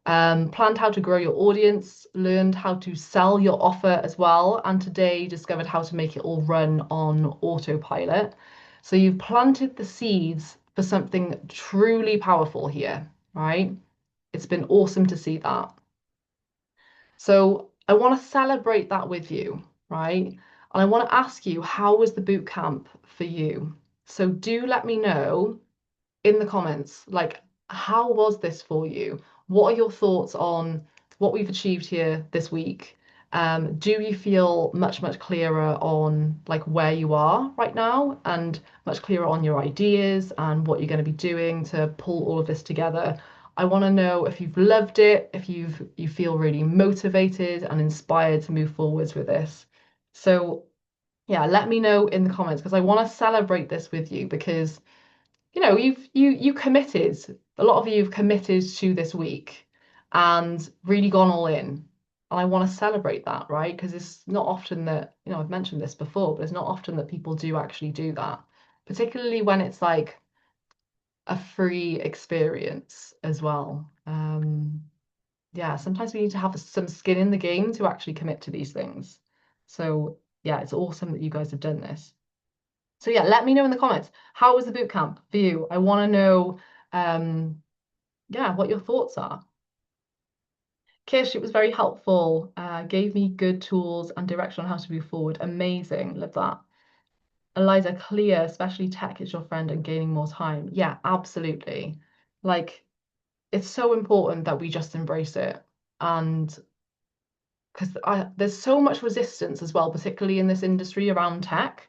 Planned how to grow your audience, learned how to sell your offer as well, and today discovered how to make it all run on autopilot. So you've planted the seeds for something truly powerful here, right? It's been awesome to see that. So I want to celebrate that with you, right? And I want to ask you, how was the boot camp for you? So do let me know in the comments, like, how was this for you? What are your thoughts on what we've achieved here this week? Do you feel much, much clearer on like where you are right now and much clearer on your ideas and what you're going to be doing to pull all of this together? I want to know if you've loved it, if you feel really motivated and inspired to move forwards with this. So yeah, let me know in the comments because I want to celebrate this with you because you committed. A lot of you have committed to this week and really gone all in. And I want to celebrate that, right? Because it's not often that, I've mentioned this before, but it's not often that people do actually do that, particularly when it's like a free experience as well. Yeah, sometimes we need to have some skin in the game to actually commit to these things. So yeah, it's awesome that you guys have done this. So yeah, let me know in the comments. How was the boot camp for you? I want to know, yeah, what your thoughts are. Kish, it was very helpful. Gave me good tools and direction on how to move forward. Amazing. Love that. Eliza, clear, especially tech is your friend and gaining more time. Yeah, absolutely. Like, it's so important that we just embrace it. And because there's so much resistance as well, particularly in this industry around tech.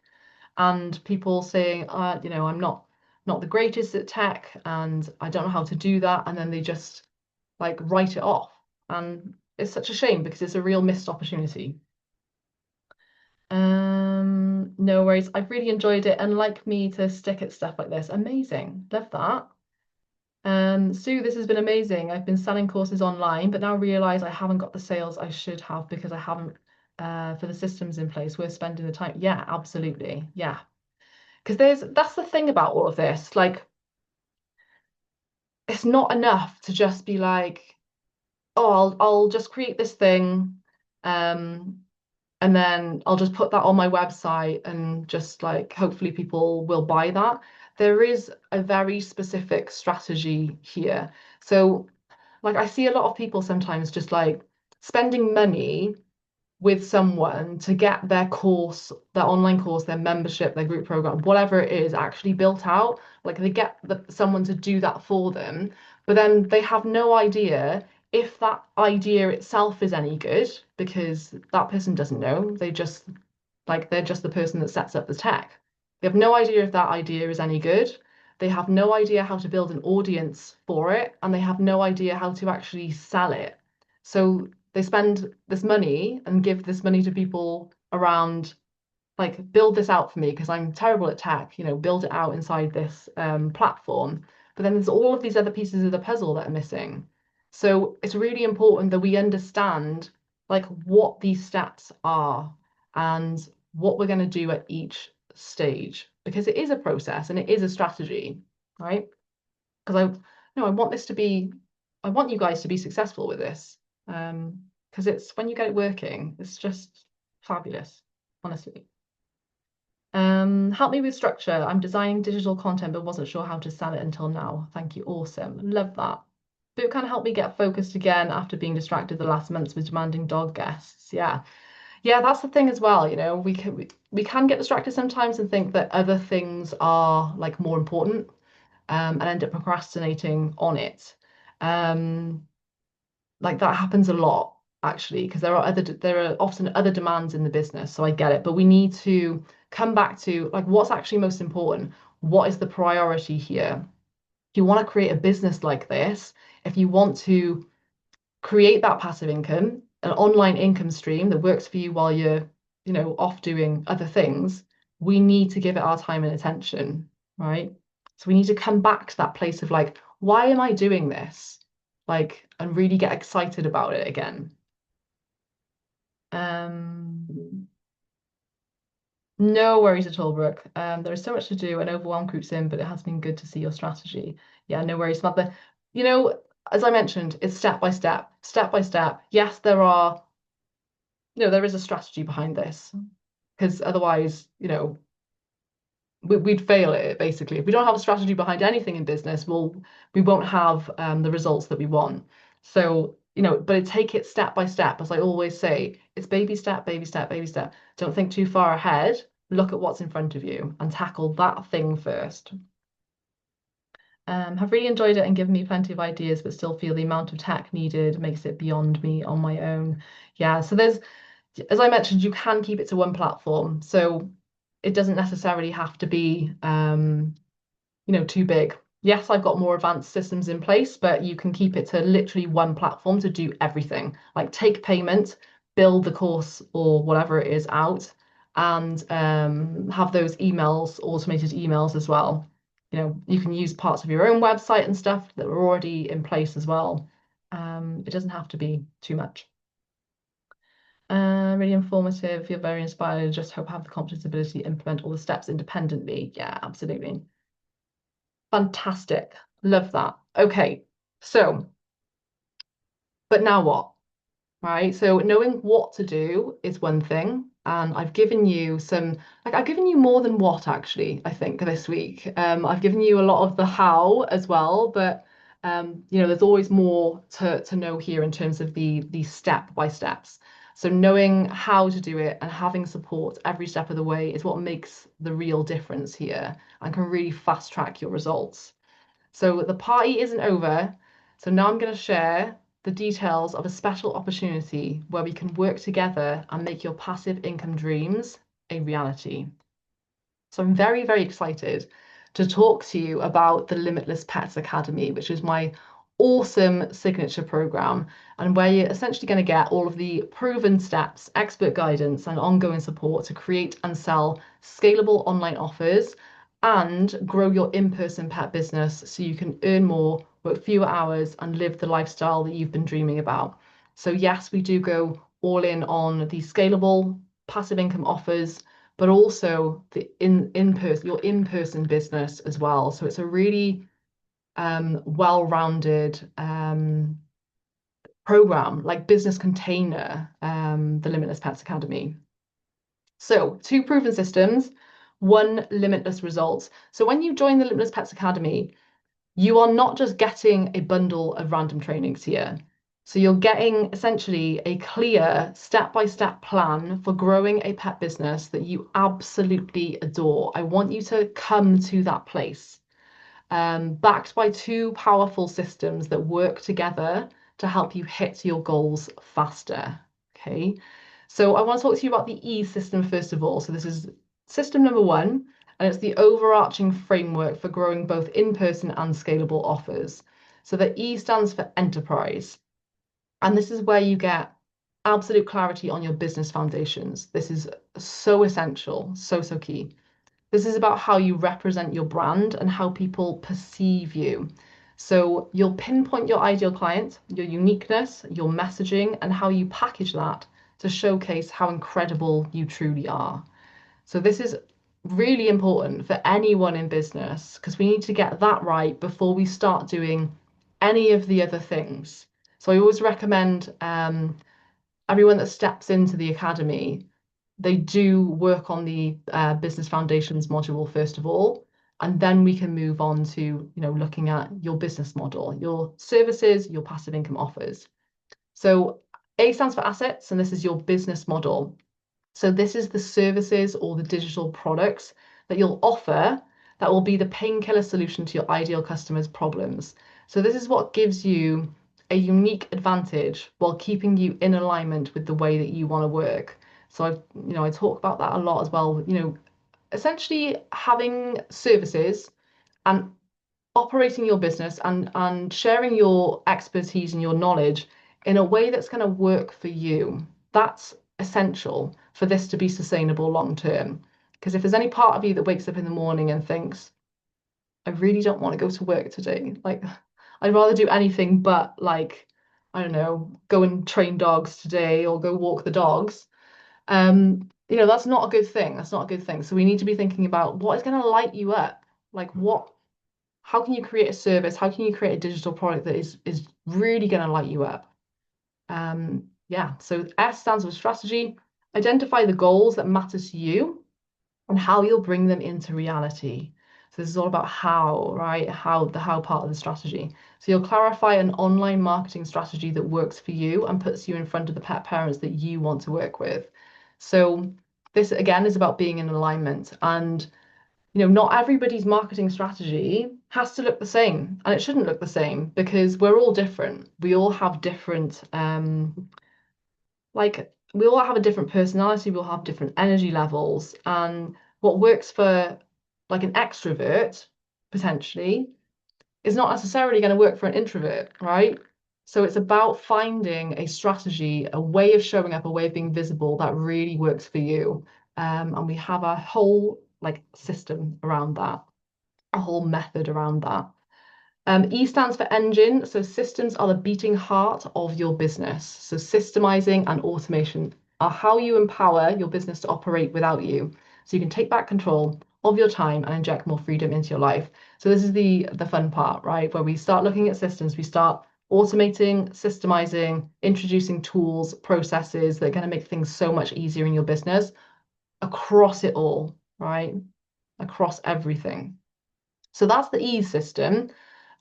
And people saying, I'm not the greatest at tech and I don't know how to do that. And then they just like write it off. And it's such a shame because it's a real missed opportunity. No worries. I've really enjoyed it and like me to stick at stuff like this. Amazing. Love that. Sue, this has been amazing. I've been selling courses online, but now realize I haven't got the sales I should have because I haven't for the systems in place. We're spending the time. Yeah, absolutely. Yeah. Because that's the thing about all of this. Like, it's not enough to just be like, oh, I'll just create this thing, um, and then I'll just put that on my website and just like hopefully people will buy that. There is a very specific strategy here. So, like, I see a lot of people sometimes just like spending money with someone to get their course, their online course, their membership, their group program, whatever it is, actually built out. Like they get someone to do that for them, but then they have no idea if that idea itself is any good because that person doesn't know. They're just the person that sets up the tech. They have no idea if that idea is any good. They have no idea how to build an audience for it, and they have no idea how to actually sell it. So they spend this money and give this money to people around, like, build this out for me because I'm terrible at tech, build it out inside this platform. But then there's all of these other pieces of the puzzle that are missing. So it's really important that we understand like what these steps are and what we're going to do at each stage because it is a process and it is a strategy, right? Because I want this to be, I want you guys to be successful with this. Because it's when you get it working, it's just fabulous, honestly. Help me with structure. I'm designing digital content, but wasn't sure how to sell it until now. Thank you. Awesome. Love that. Boot can help me get focused again after being distracted the last months with demanding dog guests. Yeah. Yeah, that's the thing as well. We can get distracted sometimes and think that other things are like more important, and end up procrastinating on it. Um, like that happens a lot actually because there are often other demands in the business, so I get it, but we need to come back to like what's actually most important. What is the priority here? If you want to create a business like this, if you want to create that passive income, an online income stream that works for you while you're, off doing other things, we need to give it our time and attention, right? So we need to come back to that place of like, why am I doing this? Like, and really get excited about it again. No worries at all, Brooke. There is so much to do and overwhelm groups in, but it has been good to see your strategy. Yeah, no worries, Samantha. You know, as I mentioned, it's step by step, step by step. Yes, there is a strategy behind this because otherwise, we'd fail at it basically. If we don't have a strategy behind anything in business, we won't have the results that we want. So but take it step by step. As I always say, it's baby step, baby step, baby step. Don't think too far ahead. Look at what's in front of you and tackle that thing first. Have really enjoyed it and given me plenty of ideas, but still feel the amount of tech needed makes it beyond me on my own. Yeah, so as I mentioned, you can keep it to one platform. So it doesn't necessarily have to be, too big. Yes, I've got more advanced systems in place, but you can keep it to literally one platform to do everything. Like take payment, build the course or whatever it is out, and have those emails, automated emails as well. You can use parts of your own website and stuff that are already in place as well. It doesn't have to be too much. Really informative. Feel very inspired. Just hope I have the confidence ability to implement all the steps independently. Yeah, absolutely. Fantastic. Love that. Okay, so, but now what? Right? So knowing what to do is one thing. And I've given you I've given you more than what actually, I think, this week. I've given you a lot of the how as well, but there's always more to know here in terms of the step by steps. So knowing how to do it and having support every step of the way is what makes the real difference here and can really fast track your results. So the party isn't over. So now I'm going to share the details of a special opportunity where we can work together and make your passive income dreams a reality. So I'm very, very excited to talk to you about the Limitless Pets Academy, which is my awesome signature program, and where you're essentially going to get all of the proven steps, expert guidance, and ongoing support to create and sell scalable online offers and grow your in-person pet business so you can earn more, work fewer hours, and live the lifestyle that you've been dreaming about. So yes, we do go all in on the scalable passive income offers, but also the in-person your in-person business as well. So it's a really well-rounded program, like business container, the Limitless Pets Academy. So two proven systems, one limitless results. So when you join the Limitless Pets Academy, you are not just getting a bundle of random trainings here. So you're getting essentially a clear step-by-step plan for growing a pet business that you absolutely adore. I want you to come to that place, backed by two powerful systems that work together to help you hit your goals faster. Okay, so I want to talk to you about the E system first of all. So this is system number one, and it's the overarching framework for growing both in-person and scalable offers. So the E stands for enterprise, and this is where you get absolute clarity on your business foundations. This is so essential, so, so key. This is about how you represent your brand and how people perceive you. So you'll pinpoint your ideal client, your uniqueness, your messaging, and how you package that to showcase how incredible you truly are. So this is really important for anyone in business because we need to get that right before we start doing any of the other things. So I always recommend everyone that steps into the academy, they do work on the business foundations module first of all, and then we can move on to looking at your business model, your services, your passive income offers. So A stands for assets, and this is your business model. So this is the services or the digital products that you'll offer that will be the painkiller solution to your ideal customers' problems. So this is what gives you a unique advantage while keeping you in alignment with the way that you want to work. So I talk about that a lot as well. Essentially having services and operating your business and sharing your expertise and your knowledge in a way that's going to work for you. That's essential for this to be sustainable long term. Because if there's any part of you that wakes up in the morning and thinks, I really don't want to go to work today, like I'd rather do anything but I don't know, go and train dogs today or go walk the dogs. That's not a good thing. That's not a good thing. So we need to be thinking about what is going to light you up. How can you create a service? How can you create a digital product that is really going to light you up? Yeah, so S stands for strategy. Identify the goals that matter to you and how you'll bring them into reality. So So this is all about how, right? How part of the strategy. So you'll clarify an online marketing strategy that works for you and puts you in front of the pet parents that you want to work with. So this again is about being in alignment, and not everybody's marketing strategy has to look the same, and it shouldn't look the same because we're all different. We all have different we all have a different personality, we all have different energy levels, and what works for like an extrovert potentially is not necessarily going to work for an introvert, right? So it's about finding a strategy, a way of showing up, a way of being visible that really works for you. And we have a whole like system around that, a whole method around that. E stands for engine. So systems are the beating heart of your business. So systemizing and automation are how you empower your business to operate without you. So you can take back control of your time and inject more freedom into your life. So this is the fun part, right? Where we start looking at systems, we start automating, systemizing, introducing tools, processes that are going to make things so much easier in your business across it all, right? Across everything. So that's the E system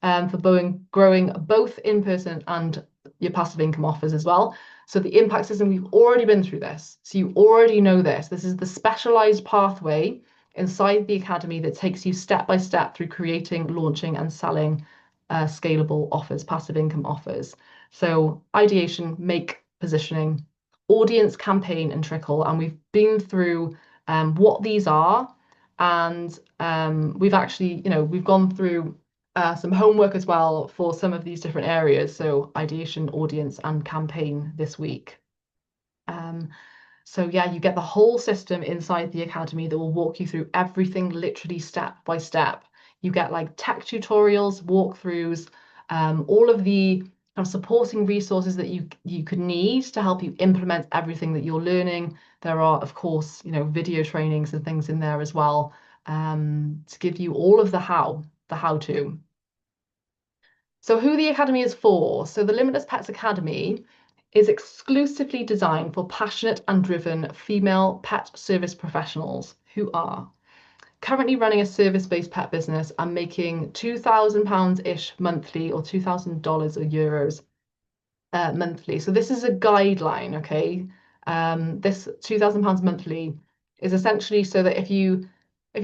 for growing both in person and your passive income offers as well. So the impact system, we've already been through this. So you already know this. This is the specialized pathway inside the academy that takes you step by step through creating, launching, and selling scalable offers, passive income offers. So ideation, make, positioning, audience, campaign, and trickle. And we've been through what these are. And we've actually, we've gone through some homework as well for some of these different areas. So ideation, audience, and campaign this week. So yeah, you get the whole system inside the academy that will walk you through everything literally step by step. You get like tech tutorials, walkthroughs, all of the kind of supporting resources that you could need to help you implement everything that you're learning. There are, of course, video trainings and things in there as well, to give you all of the how to. So who the Academy is for. So the Limitless Pets Academy is exclusively designed for passionate and driven female pet service professionals who are currently running a service-based pet business and making £2,000-ish monthly, or $2,000 or euros monthly. So this is a guideline, okay? This £2,000 monthly is essentially so that if you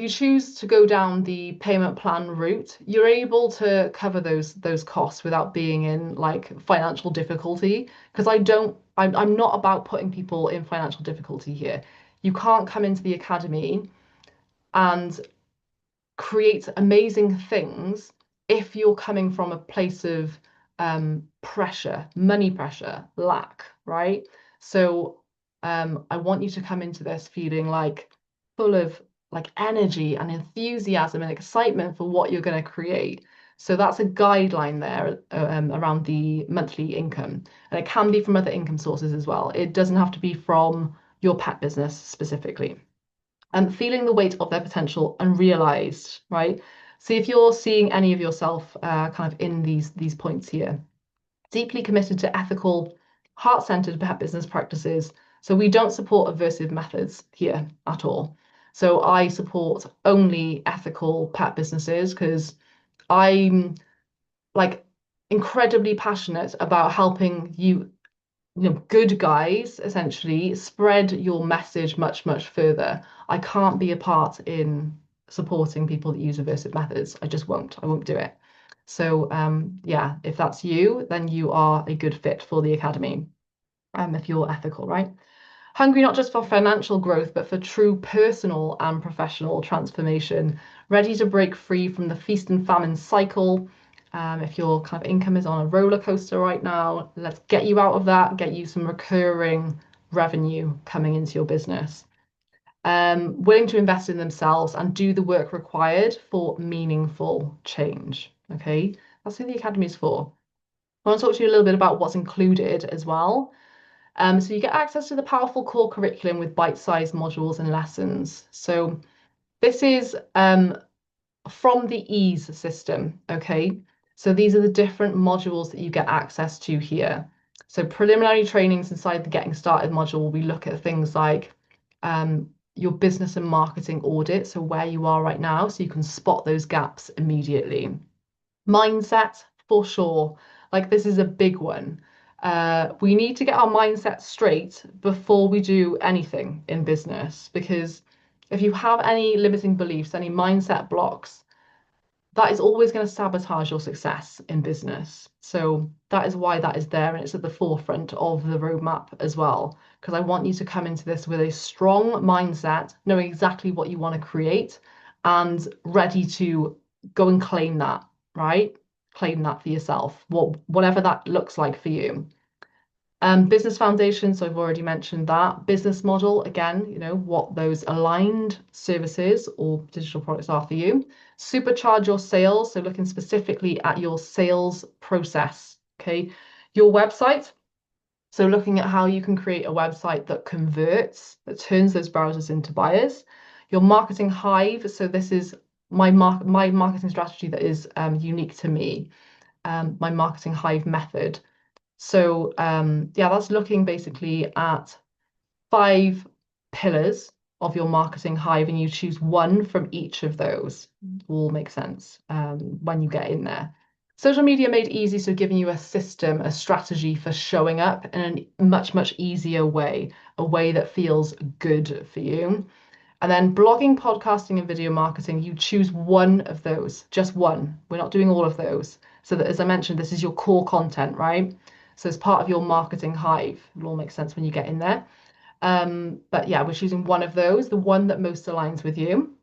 choose to go down the payment plan route, you're able to cover those costs without being in like financial difficulty. Because I'm not about putting people in financial difficulty here. You can't come into the academy and create amazing things if you're coming from a place of pressure, money pressure, lack, right? So I want you to come into this feeling like full of like energy and enthusiasm and excitement for what you're going to create. So that's a guideline there around the monthly income. And it can be from other income sources as well. It doesn't have to be from your pet business specifically. And feeling the weight of their potential unrealized, right? See if you're seeing any of yourself kind of in these points here. Deeply committed to ethical, heart-centered pet business practices. So we don't support aversive methods here at all. So I support only ethical pet businesses because I'm like incredibly passionate about helping you, good guys essentially spread your message much, much further. I can't be a part in supporting people that use aversive methods. I just won't. I won't do it. So yeah, if that's you, then you are a good fit for the academy. If you're ethical, right? Hungry not just for financial growth, but for true personal and professional transformation, ready to break free from the feast and famine cycle. If your kind of income is on a roller coaster right now, let's get you out of that, get you some recurring revenue coming into your business. Willing to invest in themselves and do the work required for meaningful change. Okay, that's who the Academy is for. I want to talk to you a little bit about what's included as well. So you get access to the powerful core curriculum with bite-sized modules and lessons. So this is from the ease system, okay? So these are the different modules that you get access to here. So preliminary trainings inside the getting started module, we look at things like your business and marketing audit, so where you are right now, so you can spot those gaps immediately. Mindset, for sure. Like this is a big one. We need to get our mindset straight before we do anything in business, because if you have any limiting beliefs, any mindset blocks, that is always going to sabotage your success in business. So that is why that is there, and it's at the forefront of the roadmap as well. Because I want you to come into this with a strong mindset, knowing exactly what you want to create, and ready to go and claim that, right? Claim that for yourself, whatever that looks like for you. Business foundation, so I've already mentioned that. Business model, again, what those aligned services or digital products are for you. Supercharge your sales, so looking specifically at your sales process, okay? Your website, so looking at how you can create a website that converts, that turns those browsers into buyers. Your marketing hive, so this is my marketing strategy that is unique to me, my marketing hive method. So yeah, that's looking basically at 5 pillars of your marketing hive, and you choose one from each of those. Will make sense when you get in there. Social media made easy, so giving you a system, a strategy for showing up in a much, much easier way, a way that feels good for you. And then blogging, podcasting, and video marketing, you choose one of those, just one. We're not doing all of those. So that, as I mentioned, this is your core content, right? So it's part of your marketing hive. It'll all make sense when you get in there. But yeah, we're choosing one of those, the one that most aligns with you.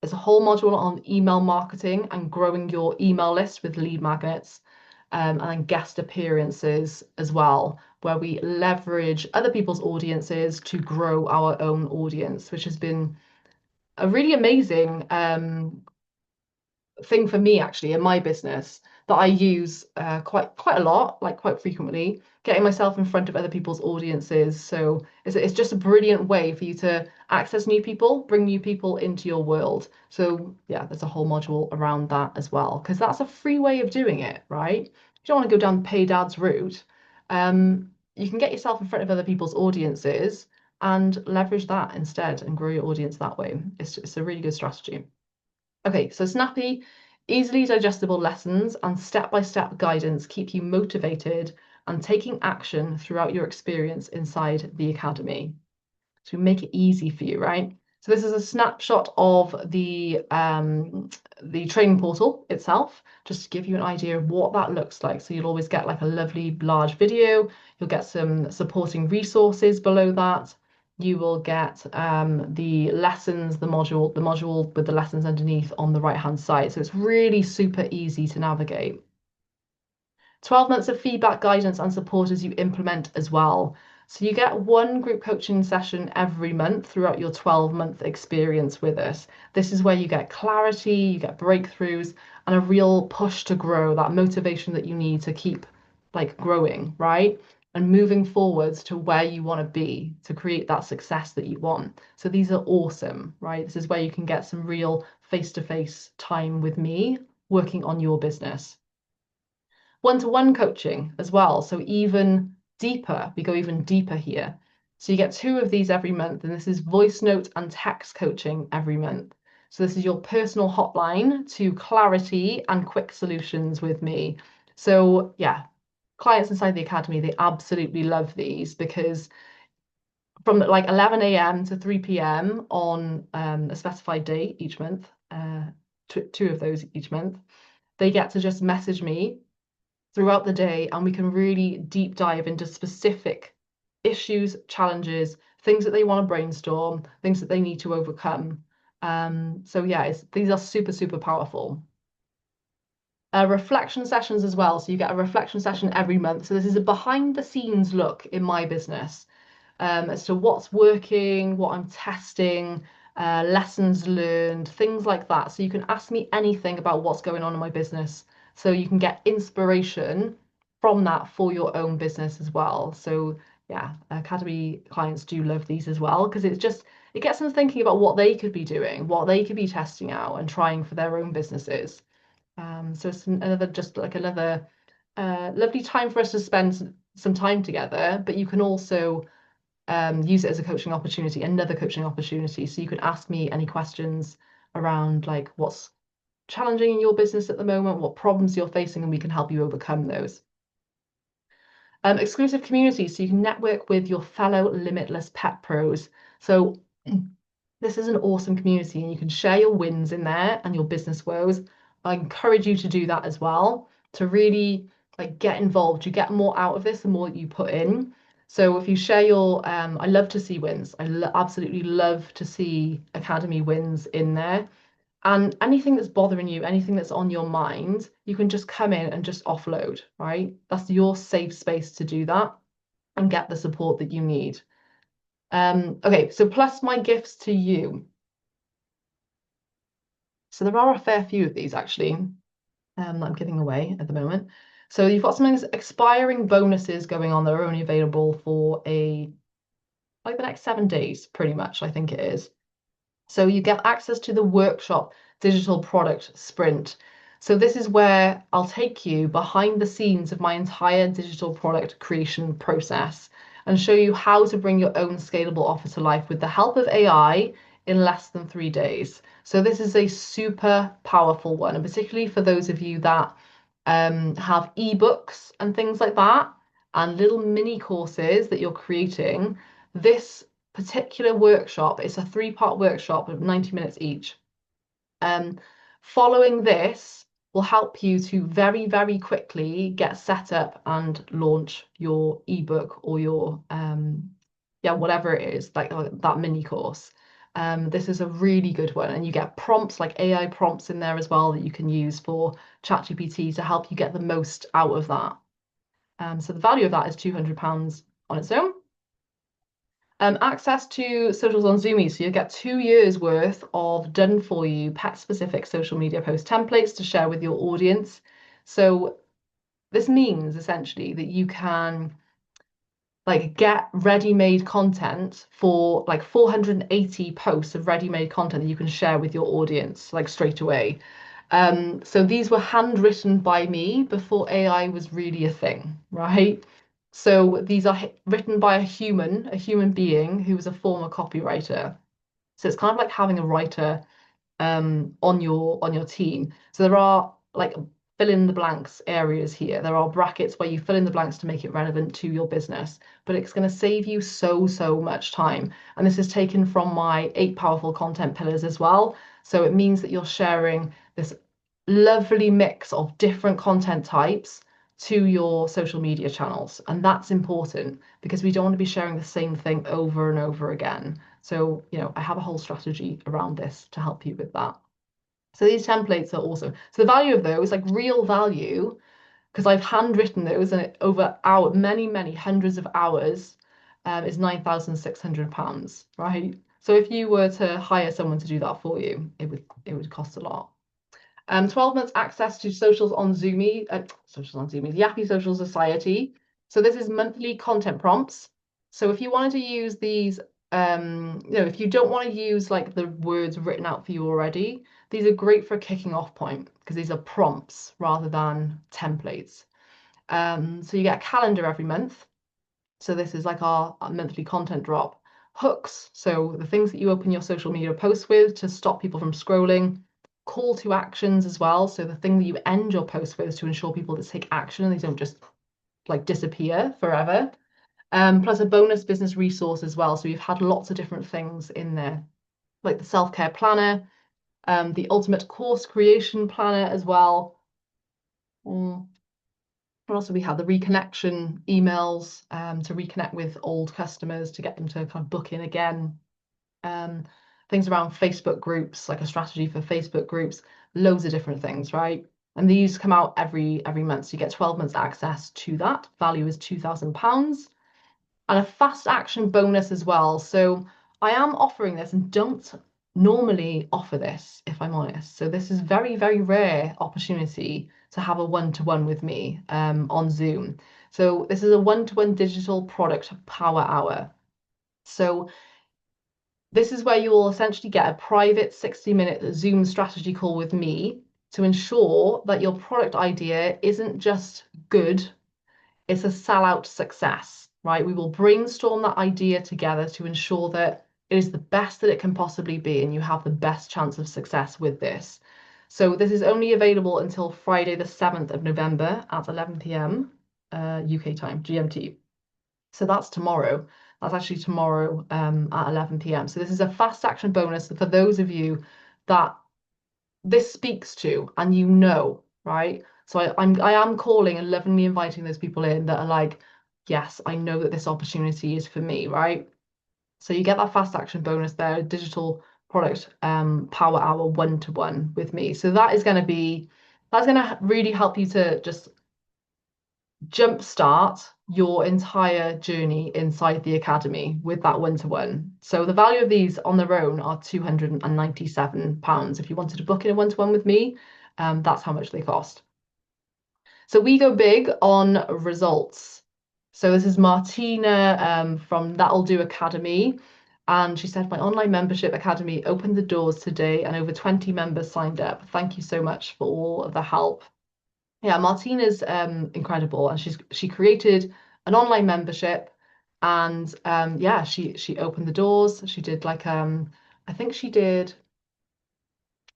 There's a whole module on email marketing and growing your email list with lead magnets, and then guest appearances as well, where we leverage other people's audiences to grow our own audience, which has been a really amazing thing for me actually in my business that I use quite a lot, like quite frequently, getting myself in front of other people's audiences. So it's just a brilliant way for you to access new people, bring new people into your world. So yeah, there's a whole module around that as well, because that's a free way of doing it, right? You don't want to go down paid ads route. You can get yourself in front of other people's audiences and leverage that instead and grow your audience that way. It's a really good strategy. Okay, so snappy, easily digestible lessons and step-by-step guidance keep you motivated and taking action throughout your experience inside the academy. So we make it easy for you, right? So this is a snapshot of the training portal itself, just to give you an idea of what that looks like. So you'll always get like a lovely large video. You'll get some supporting resources below that. You will get the lessons, the module with the lessons underneath on the right-hand side. So it's really super easy to navigate. 12 months of feedback, guidance, and support as you implement as well. So you get one group coaching session every month throughout your 12-month experience with us. This is where you get clarity, you get breakthroughs, and a real push to grow, that motivation that you need to keep like growing, right? And moving forwards to where you want to be to create that success that you want. So these are awesome, right? This is where you can get some real face-to-face time with me working on your business. One-to-one coaching as well. So even deeper, we go even deeper here. So you get 2 of these every month, and this is voice note and text coaching every month. So this is your personal hotline to clarity and quick solutions with me. So yeah, clients inside the academy, they absolutely love these because from like 11 a.m. to 3 p.m. on a specified day each month, 2 of those each month, they get to just message me throughout the day, and we can really deep dive into specific issues, challenges, things that they want to brainstorm, things that they need to overcome. So yeah, these are super, super powerful. Reflection sessions as well. So you get a reflection session every month. So this is a behind the scenes look in my business as to what's working, what I'm testing, lessons learned, things like that. So you can ask me anything about what's going on in my business. So you can get inspiration from that for your own business as well. So yeah, Academy clients do love these as well because it gets them thinking about what they could be doing, what they could be testing out and trying for their own businesses. So it's another lovely time for us to spend some time together, but you can also use it as a coaching opportunity, another coaching opportunity. So you can ask me any questions around like what's challenging in your business at the moment, what problems you're facing, and we can help you overcome those. Exclusive community, so you can network with your fellow limitless pet pros. So this is an awesome community, and you can share your wins in there and your business woes. I encourage you to do that as well, to really like get involved. You get more out of this the more you put in. So if you share your, I love to see wins. I absolutely love to see Academy wins in there. And anything that's bothering you, anything that's on your mind, you can just come in and just offload, right? That's your safe space to do that and get the support that you need. Okay, so plus my gifts to you. So there are a fair few of these actually that I'm giving away at the moment. So you've got some expiring bonuses going on that are only available for like the next 7 days, pretty much, I think it is. So you get access to the workshop digital product sprint. So this is where I'll take you behind the scenes of my entire digital product creation process and show you how to bring your own scalable offer to life with the help of AI in less than 3 days. So this is a super powerful one, and particularly for those of you that have ebooks and things like that, and little mini courses that you're creating, this particular workshop, it's a 3-part workshop of 90 minutes each. Following this will help you to very, very quickly get set up and launch your ebook or your yeah, whatever it is, like that mini course. This is a really good one, and you get prompts like AI prompts in there as well that you can use for ChatGPT to help you get the most out of that. So the value of that is £200 on its own. Access to socials on Zoomy, so you get 2 years worth of done for you pet specific social media post templates to share with your audience. So this means essentially that you can like get ready-made content for like 480 posts of ready-made content that you can share with your audience like straight away. So these were handwritten by me before AI was really a thing, right? So these are written by a human being who was a former copywriter. So it's kind of like having a writer on your team. So there are like fill in the blanks areas here. There are brackets where you fill in the blanks to make it relevant to your business, but it's going to save you so much time. And this is taken from my 8 powerful content pillars as well. So it means that you're sharing this lovely mix of different content types to your social media channels. And that's important because we don't want to be sharing the same thing over and over again. So, I have a whole strategy around this to help you with that. So these templates are awesome. So the value of those, like real value, because I've handwritten those and over many hundreds of hours, is £9,600, right? So if you were to hire someone to do that for you, it would cost a lot. 12 months access to socials on Zoomy, Yappy Social Society. So this is monthly content prompts. So if you wanted to use these, if you don't want to use like the words written out for you already, these are great for a kicking off point because these are prompts rather than templates. So you get a calendar every month. So this is like our monthly content drop. Hooks, so the things that you open your social media posts with to stop people from scrolling. Call to actions as well. So the thing that you end your post with to ensure people to take action and they don't just like disappear forever. Plus a bonus business resource as well. So we've had lots of different things in there, like the self-care planner, the ultimate course creation planner as well. What else do we have? The reconnection emails to reconnect with old customers to get them to kind of book in again. Things around Facebook groups, like a strategy for Facebook groups, loads of different things, right? And these come out every month. So you get 12 months access to that. Value is £2,000. And a fast action bonus as well. So I am offering this and don't normally offer this, if I'm honest. So this is very rare opportunity to have a one-to-one with me on Zoom. So this is a one-to-one digital product power hour. So this is where you will essentially get a private 60-minute Zoom strategy call with me to ensure that your product idea isn't just good, it's a sellout success. right? We will brainstorm that idea together to ensure that it is the best that it can possibly be and you have the best chance of success with this. So this is only available until Friday, the 7th of November at 11 p.m. UK time, GMT. So that's tomorrow. That's actually tomorrow at 11 p.m. So this is a fast action bonus for those of you that this speaks to and you know, right? So I am calling and lovingly inviting those people in that are like, yes, I know that this opportunity is for me, right? So you get that fast action bonus there, digital product power hour 1-to-1 with me. So that's going to really help you to just jumpstart your entire journey inside the academy with that 1-to-1. So the value of these on their own are £297. If you wanted to book in a 1-to-1 with me, that's how much they cost. So we go big on results. So this is Martina from That'll Do Academy. And she said, my online membership academy opened the doors today and over 20 members signed up. Thank you so much for all of the help. Yeah, Martina's incredible, and she created an online membership, and yeah, she opened the doors. She did like I think she did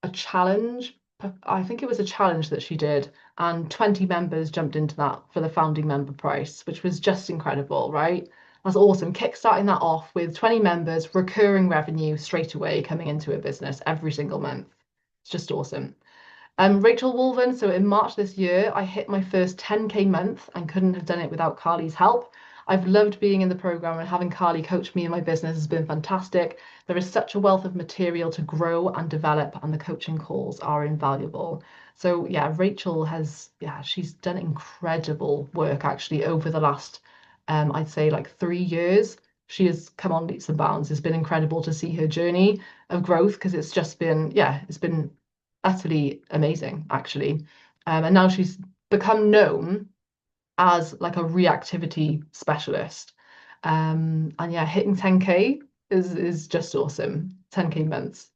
a challenge. I think it was a challenge that she did, and 20 members jumped into that for the founding member price, which was just incredible, right? That's awesome. Kickstarting that off with 20 members, recurring revenue straight away coming into a business every single month. It's just awesome. Rachel Wolven, so in March this year, I hit my first 10K month and couldn't have done it without Carly's help. I've loved being in the program and having Carly coach me in my business has been fantastic. There is such a wealth of material to grow and develop, and the coaching calls are invaluable. So yeah, Rachel has, yeah, she's done incredible work actually over the last, I'd say like 3 years. She has come on leaps and bounds. It's been incredible to see her journey of growth because it's just been, yeah, it's been utterly amazing, actually. And now she's become known as like a reactivity specialist. And yeah, hitting 10K is just awesome. 10K months.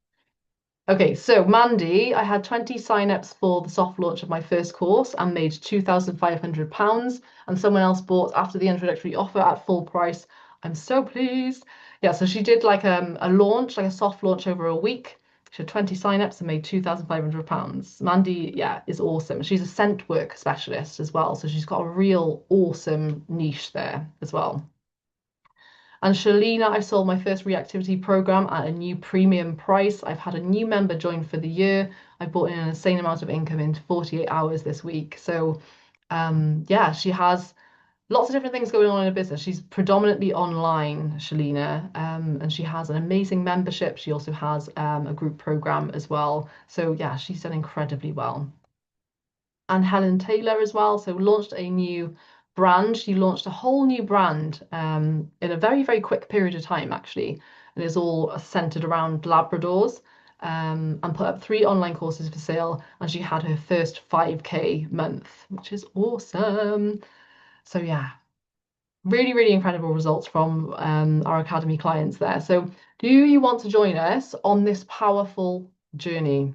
Okay, so Mandy, I had 20 sign-ups for the soft launch of my first course and made £2,500, and someone else bought after the introductory offer at full price. I'm so pleased. Yeah, so she did like a launch, like a soft launch over a week. She had 20 sign-ups and made £2,500. Mandy, yeah, is awesome. She's a scent work specialist as well, so she's got a real awesome niche there as well. And Shalina, I sold my first reactivity program at a new premium price. I've had a new member join for the year. I brought in an insane amount of income in 48 hours this week. So yeah, she has lots of different things going on in her business. She's predominantly online, Shalina, and she has an amazing membership. She also has a group program as well. So yeah, she's done incredibly well. And Helen Taylor as well. So launched a new brand. She launched a whole new brand in a very, very quick period of time, actually. And it's all centered around Labradors, and put up 3 online courses for sale. And she had her first 5K month, which is awesome. So yeah, really, really incredible results from our Academy clients there. So do you want to join us on this powerful journey?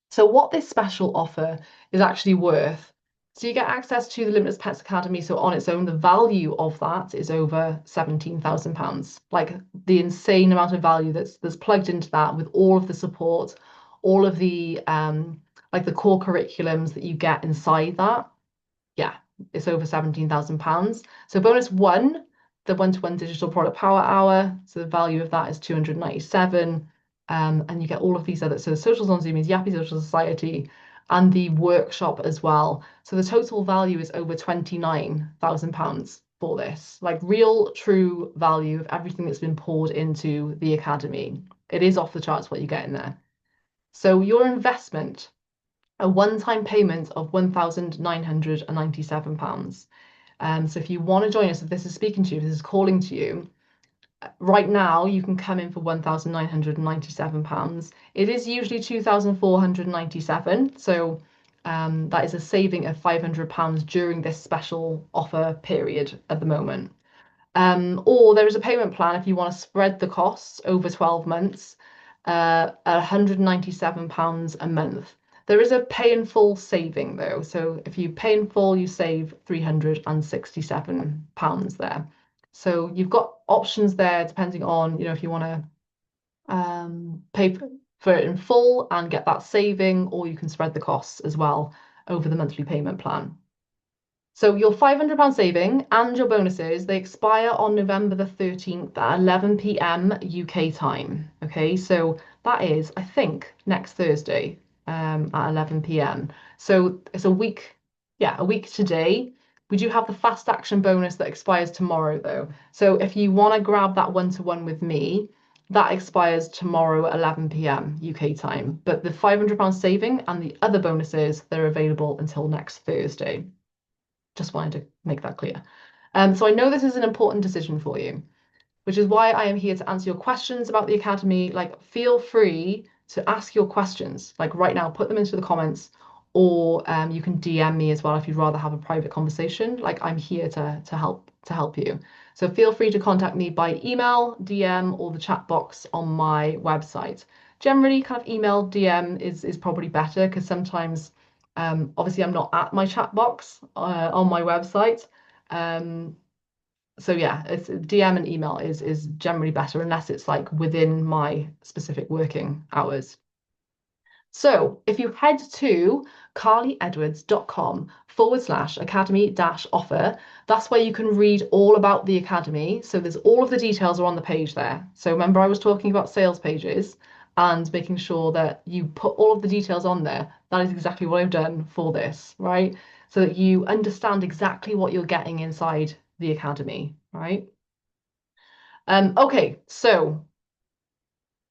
So what this special offer is actually worth. So you get access to the Limitless Pets Academy. So on its own, the value of that is over £17,000. Like the insane amount of value that's plugged into that with all of the support, all of the like the core curriculums that you get inside that. Yeah, it's over £17,000. So bonus one, the 1-to-1 digital product power hour. So the value of that is 297. And you get all of these other, so the socials on Zoom is Yappy Social Society and the workshop as well. So the total value is over £29,000 for this, like real true value of everything that's been poured into the academy. It is off the charts what you get in there. So your investment, a one-time payment of £1,997. So if you want to join us, if this is speaking to you, if this is calling to you, right now you can come in for £1,997. It is usually 2,497. So that is a saving of £500 during this special offer period at the moment. Or there is a payment plan if you want to spread the costs over 12 months, £197 a month. There is a pay in full saving though. So if you pay in full, you save £367 there. So you've got options there depending on, if you want to pay for it in full and get that saving, or you can spread the costs as well over the monthly payment plan. So your £500 saving and your bonuses, they expire on November the 13th at 11 p.m. UK time. Okay, so that is, I think, next Thursday at 11 p.m. So it's a week, yeah, a week today. We do have the fast action bonus that expires tomorrow, though. So if you want to grab that one-to-one with me, that expires tomorrow at 11 p.m. UK time. But the £500 saving and the other bonuses, they're available until next Thursday. Just wanted to make that clear. So I know this is an important decision for you, which is why I am here to answer your questions about the Academy. Like, feel free to ask your questions, like right now, put them into the comments, or you can DM me as well if you'd rather have a private conversation. Like, I'm here to help you. So feel free to contact me by email, DM, or the chat box on my website. Generally, kind of email, DM is probably better because sometimes, obviously, I'm not at my chat box on my website. So yeah, it's DM and email is generally better unless it's like within my specific working hours. So if you head to carlyedwards.com/academy-offer, that's where you can read all about the Academy. So there's all of the details are on the page there. So remember I was talking about sales pages and making sure that you put all of the details on there. That is exactly what I've done for this, right? So that you understand exactly what you're getting inside the Academy, right? Okay, so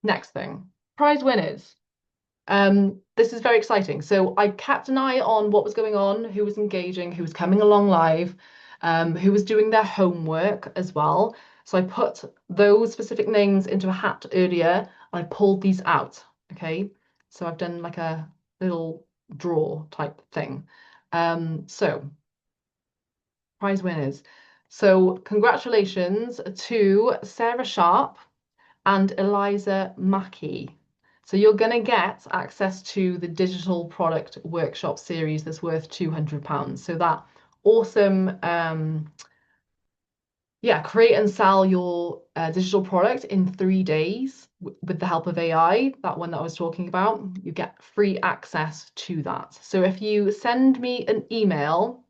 next thing, prize winners. This is very exciting. So I kept an eye on what was going on, who was engaging, who was coming along live, who was doing their homework as well. So I put those specific names into a hat earlier and I pulled these out. Okay. So I've done like a little draw type thing. So prize winners. So congratulations to Sarah Sharp and Eliza Mackey. So you're going to get access to the digital product workshop series that's worth £200. So that awesome, yeah, create and sell your digital product in 3 days with the help of AI, that one that I was talking about, you get free access to that. So if you send me an email,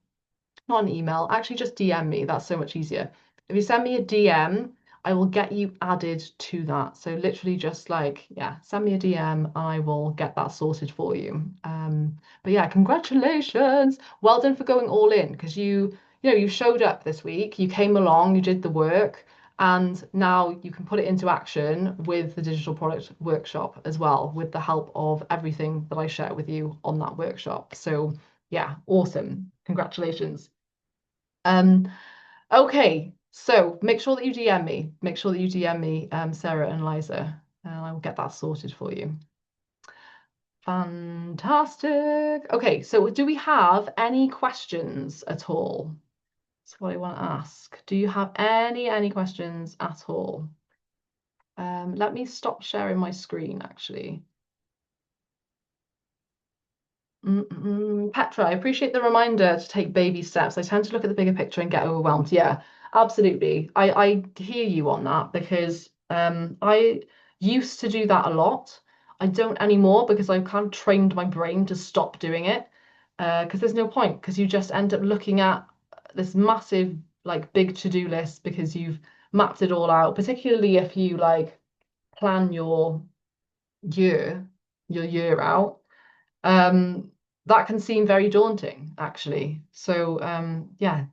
not an email, actually just DM me. That's so much easier. If you send me a DM, I will get you added to that. So literally just like, yeah, send me a DM. I will get that sorted for you. But yeah, congratulations. Well done for going all in because you showed up this week, you came along, you did the work, and now you can put it into action with the digital product workshop as well, with the help of everything that I share with you on that workshop. So yeah, awesome. Congratulations. Um, okay, so make sure that you DM me. Make sure that you DM me, Sarah and Liza, and I will get that sorted for you. Fantastic. Okay, so do we have any questions at all? That's what I want to ask. Do you have any questions at all? Let me stop sharing my screen, actually. Petra, I appreciate the reminder to take baby steps. I tend to look at the bigger picture and get overwhelmed. Yeah, absolutely. I hear you on that because I used to do that a lot. I don't anymore because I've kind of trained my brain to stop doing it. Because there's no point because you just end up looking at this massive, like big to-do list because you've mapped it all out, particularly if you like plan year, your year out. Um, that can seem very daunting, actually. So, yeah,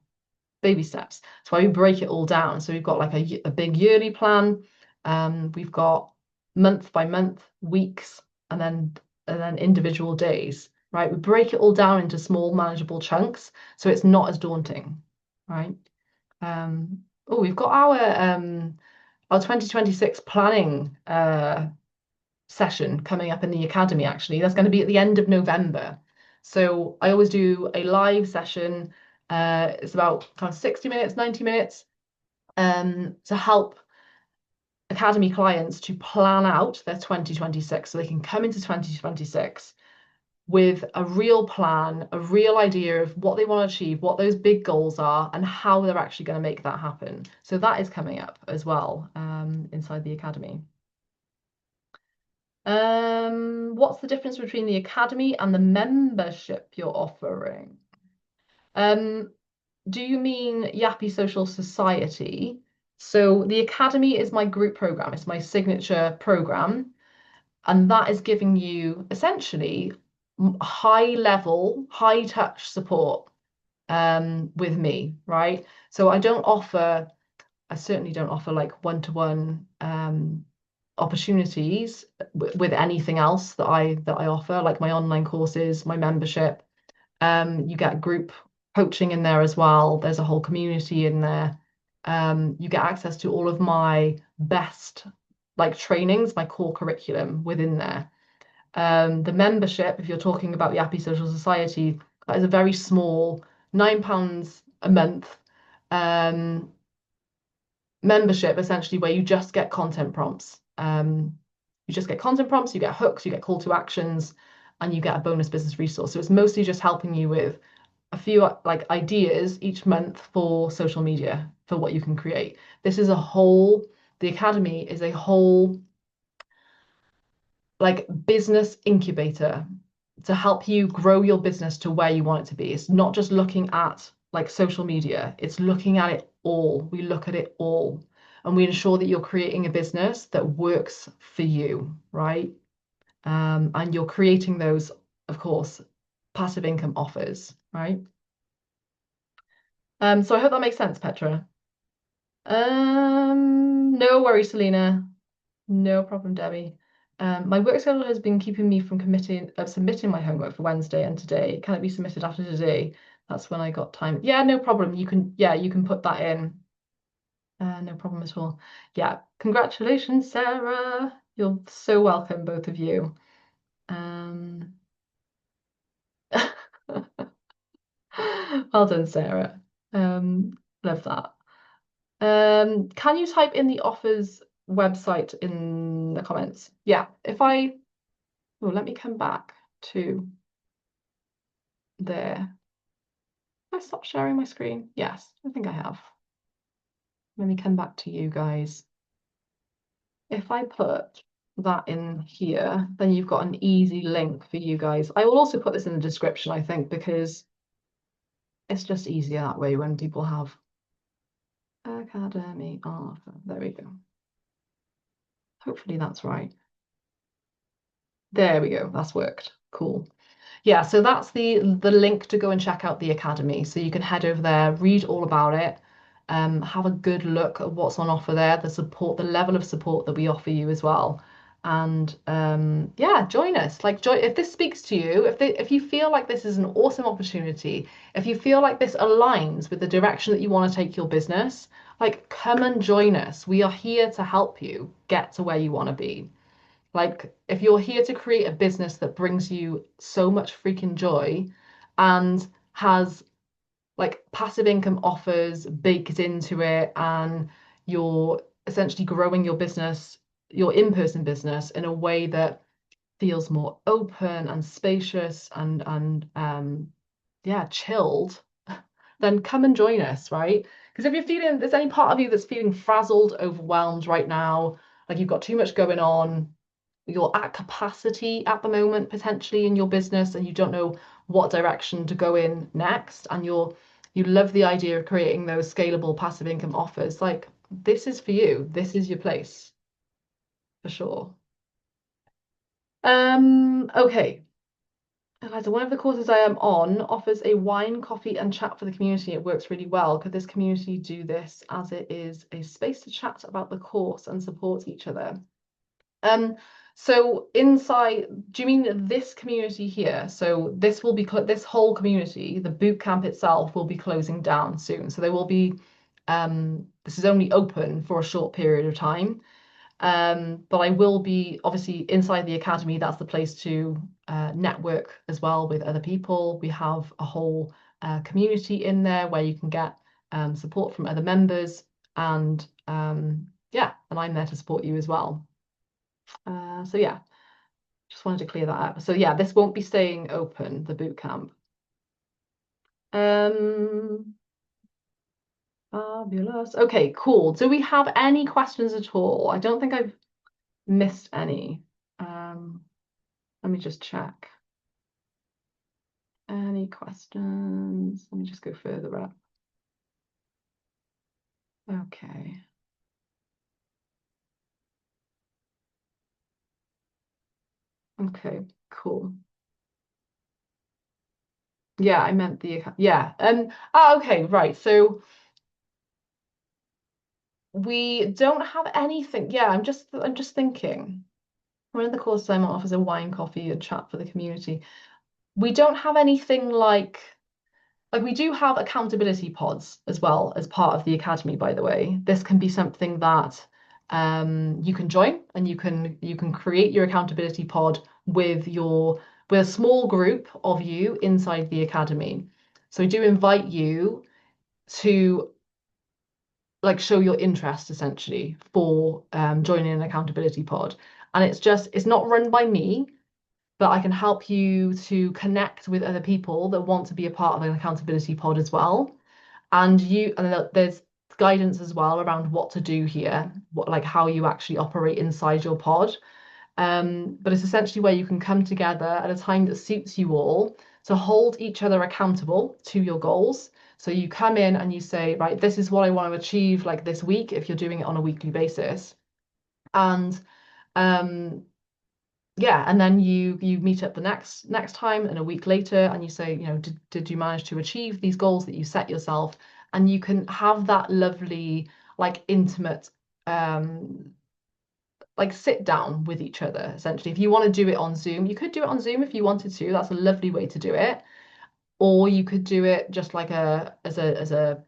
baby steps. That's why we break it all down. So we've got like a big yearly plan. We've got month by month, weeks, and then individual days, right? We break it all down into small, manageable chunks, so it's not as daunting, right? Oh, we've got our 2026 planning session coming up in the academy, actually. That's going to be at the end of November. So I always do a live session. It's about kind of 60 minutes, 90 minutes, to help academy clients to plan out their 2026 so they can come into 2026 with a real plan, a real idea of what they want to achieve, what those big goals are, and how they're actually going to make that happen. So that is coming up as well inside the academy. What's the difference between the academy and the membership you're offering? Do you mean Yappy Social Society? So the academy is my group program, it's my signature program, and that is giving you essentially high level, high touch support with me, right? So I certainly don't offer like one-to-one opportunities with anything else that I offer, like my online courses, my membership. You get group coaching in there as well. There's a whole community in there. You get access to all of my best like trainings, my core curriculum within there. The membership, if you're talking about Yappy Social Society, that is a very small £9 a month um, membership, essentially, where you just get content prompts. You just get content prompts, you get hooks, you get call to actions, and you get a bonus business resource. So it's mostly just helping you with a few like ideas each month for social media for what you can create. This is a whole, the academy is a whole like business incubator to help you grow your business to where you want it to be. It's not just looking at like social media, it's looking at it all. We look at it all and we ensure that you're creating a business that works for you, right? And you're creating those, of course, passive income offers, right? So I hope that makes sense, Petra. No worries, Selena. No problem, Debbie. My work schedule has been keeping me from submitting my homework for Wednesday and today. Can it be submitted after today? That's when I got time. Yeah, no problem. You can put that in. No problem at all. Yeah, congratulations, Sarah. You're so welcome, both of you. Well done, Sarah. Love that. Can you type in the offers website in the comments? Yeah, let me come back to there. Have I stopped sharing my screen? Yes, I think I have. Let me come back to you guys. If I put that in here, then you've got an easy link for you guys. I will also put this in the description, I think, because it's just easier that way when people have Academy offer. There we go. Hopefully that's right. There we go. That's worked. Cool. Yeah, so that's the link to go and check out the academy. So you can head over there, read all about it, have a good look at what's on offer there, the support, the level of support that we offer you as well. And yeah, join us. Like join if this speaks to you, if you feel like this is an awesome opportunity, if you feel like this aligns with the direction that you want to take your business, like come and join us. We are here to help you get to where you want to be. Like, if you're here to create a business that brings you so much freaking joy and has like passive income offers baked into it, and you're essentially growing your business, your in-person business, in a way that feels more open and spacious and yeah, chilled, then come and join us, right? Because if you're feeling there's any part of you that's feeling frazzled, overwhelmed right now, like you've got too much going on, you're at capacity at the moment potentially in your business and you don't know what direction to go in next, and you love the idea of creating those scalable passive income offers, like this is for you, this is your place for sure. Okay. So one of the courses I am on offers a wine, coffee, and chat for the community. It works really well. Could this community do this, as it is a space to chat about the course and support each other? So inside, do you mean this community here? So this will be this whole community, the boot camp itself will be closing down soon. So there will be, this is only open for a short period of time. But I will be obviously inside the academy. That's the place to network as well with other people. We have a whole community in there where you can get support from other members, and yeah, and I'm there to support you as well. So yeah, Just wanted to clear that up. So yeah, this won't be staying open, the boot camp. Um, Fabulous. Okay, cool. Do we have any questions at all? I don't think I've missed any. Let me just check. Any questions? Let me just go further up. Okay. Okay, cool. Yeah, I meant the yeah. Okay, right. So we don't have anything. Yeah, I'm just thinking. One of the courses I'm offers a wine, coffee, and chat for the community. We don't have anything like we do have accountability pods as well as part of the academy, by the way. This can be something that you can join, and you can create your accountability pod with a small group of you inside the academy. So I do invite you to like show your interest essentially for joining an accountability pod. And it's not run by me, but I can help you to connect with other people that want to be a part of an accountability pod as well. And there's guidance as well around what to do here, what like how you actually operate inside your pod. But it's essentially where you can come together at a time that suits you all to hold each other accountable to your goals. So you come in and you say, right, this is what I want to achieve like this week, if you're doing it on a weekly basis. And um, yeah, and then you meet up the next time and a week later and you say, did you manage to achieve these goals that you set yourself? And you can have that lovely, like intimate like sit down with each other essentially. If you want to do it on Zoom, you could do it on Zoom if you wanted to. That's a lovely way to do it. Or you could do it just like a as a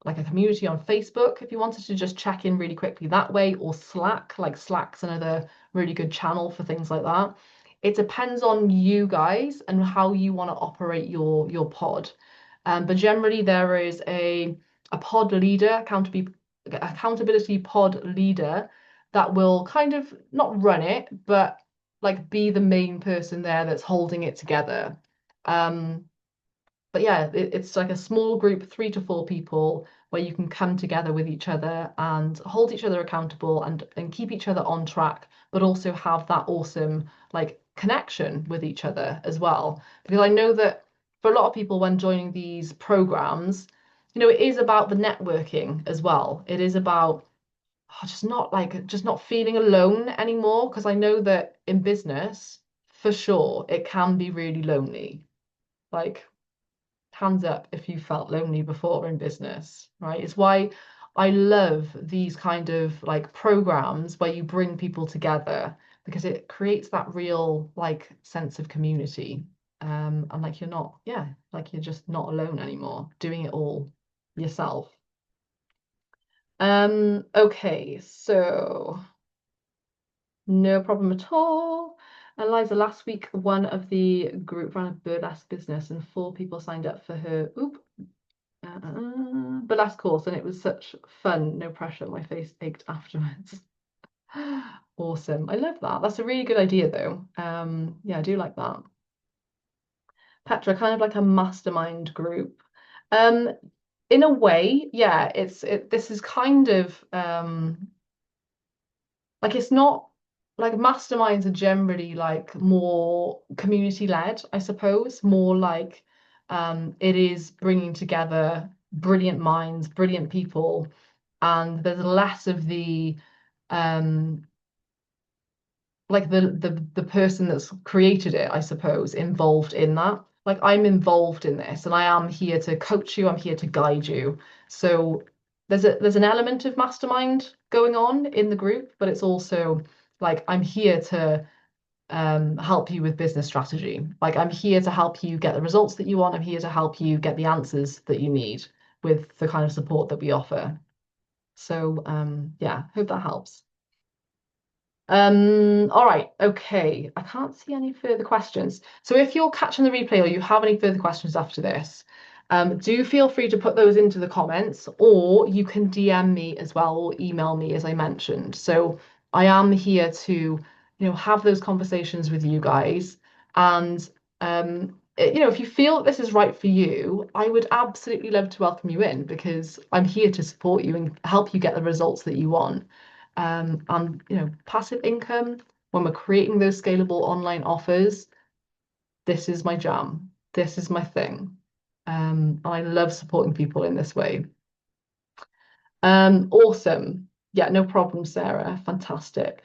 like a community on Facebook if you wanted to just check in really quickly that way, or Slack, like Slack's another really good channel for things like that. It depends on you guys and how you want to operate your pod. But generally there is a pod leader, accountability pod leader that will kind of not run it, but like be the main person there that's holding it together. Um, but yeah, it's like a small group, 3 to 4 people, where you can come together with each other and hold each other accountable and keep each other on track, but also have that awesome like connection with each other as well. Because I know that for a lot of people when joining these programs, it is about the networking as well. It is about just not feeling alone anymore. Because I know that in business, for sure, it can be really lonely. Like hands up if you felt lonely before in business, right? It's why I love these kind of like programs where you bring people together, because it creates that real like sense of community. And like like you're just not alone anymore, doing it all yourself. Okay, so no problem at all. Eliza, last week one of the group ran a burlesque business and 4 people signed up for her. Oop, but last course, and it was such fun, no pressure. My face ached afterwards. Awesome. I love that. That's a really good idea though. Yeah, I do like that. Petra, kind of like a mastermind group. Um, in a way, yeah, this is kind of like it's not like masterminds are generally like more community led, I suppose, more like it is bringing together brilliant minds, brilliant people, and there's less of the um like the person that's created it, I suppose, involved in that. Like I'm involved in this and I am here to coach you, I'm here to guide you. So there's an element of mastermind going on in the group, but it's also like I'm here to help you with business strategy. Like I'm here to help you get the results that you want. I'm here to help you get the answers that you need with the kind of support that we offer. So yeah, hope that helps. All right, okay. I can't see any further questions. So if you're catching the replay or you have any further questions after this, do feel free to put those into the comments, or you can DM me as well or email me as I mentioned. So I am here to, have those conversations with you guys. And if you feel that this is right for you, I would absolutely love to welcome you in because I'm here to support you and help you get the results that you want. And passive income, when we're creating those scalable online offers, this is my jam. This is my thing. I love supporting people in this way. Awesome. Yeah, no problem, Sarah. Fantastic.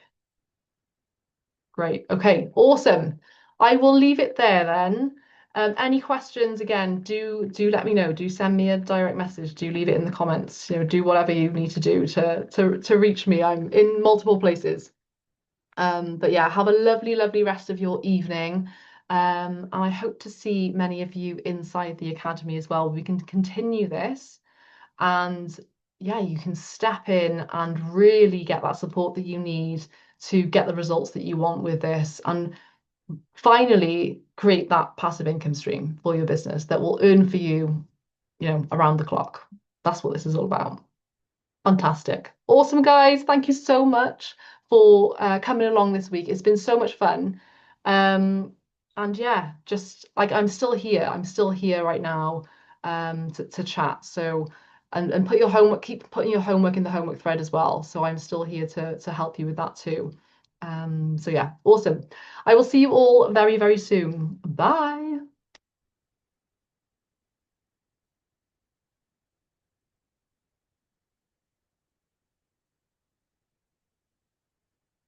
Great. Okay, awesome. I will leave it there then. Any questions, again, do let me know. Do send me a direct message. Do leave it in the comments. Do whatever you need to do to reach me. I'm in multiple places. But yeah, have a lovely, lovely rest of your evening. And I hope to see many of you inside the academy as well. We can continue this and yeah, you can step in and really get that support that you need to get the results that you want with this and finally create that passive income stream for your business that will earn for you, around the clock. That's what this is all about. Fantastic. Awesome, guys. Thank you so much for coming along this week. It's been so much fun. Um, and yeah, just like I'm still here. I'm still here right now to chat. So, and put your homework, keep putting your homework in the homework thread as well. So I'm still here to help you with that too. So yeah, awesome. I will see you all very, very soon. Bye.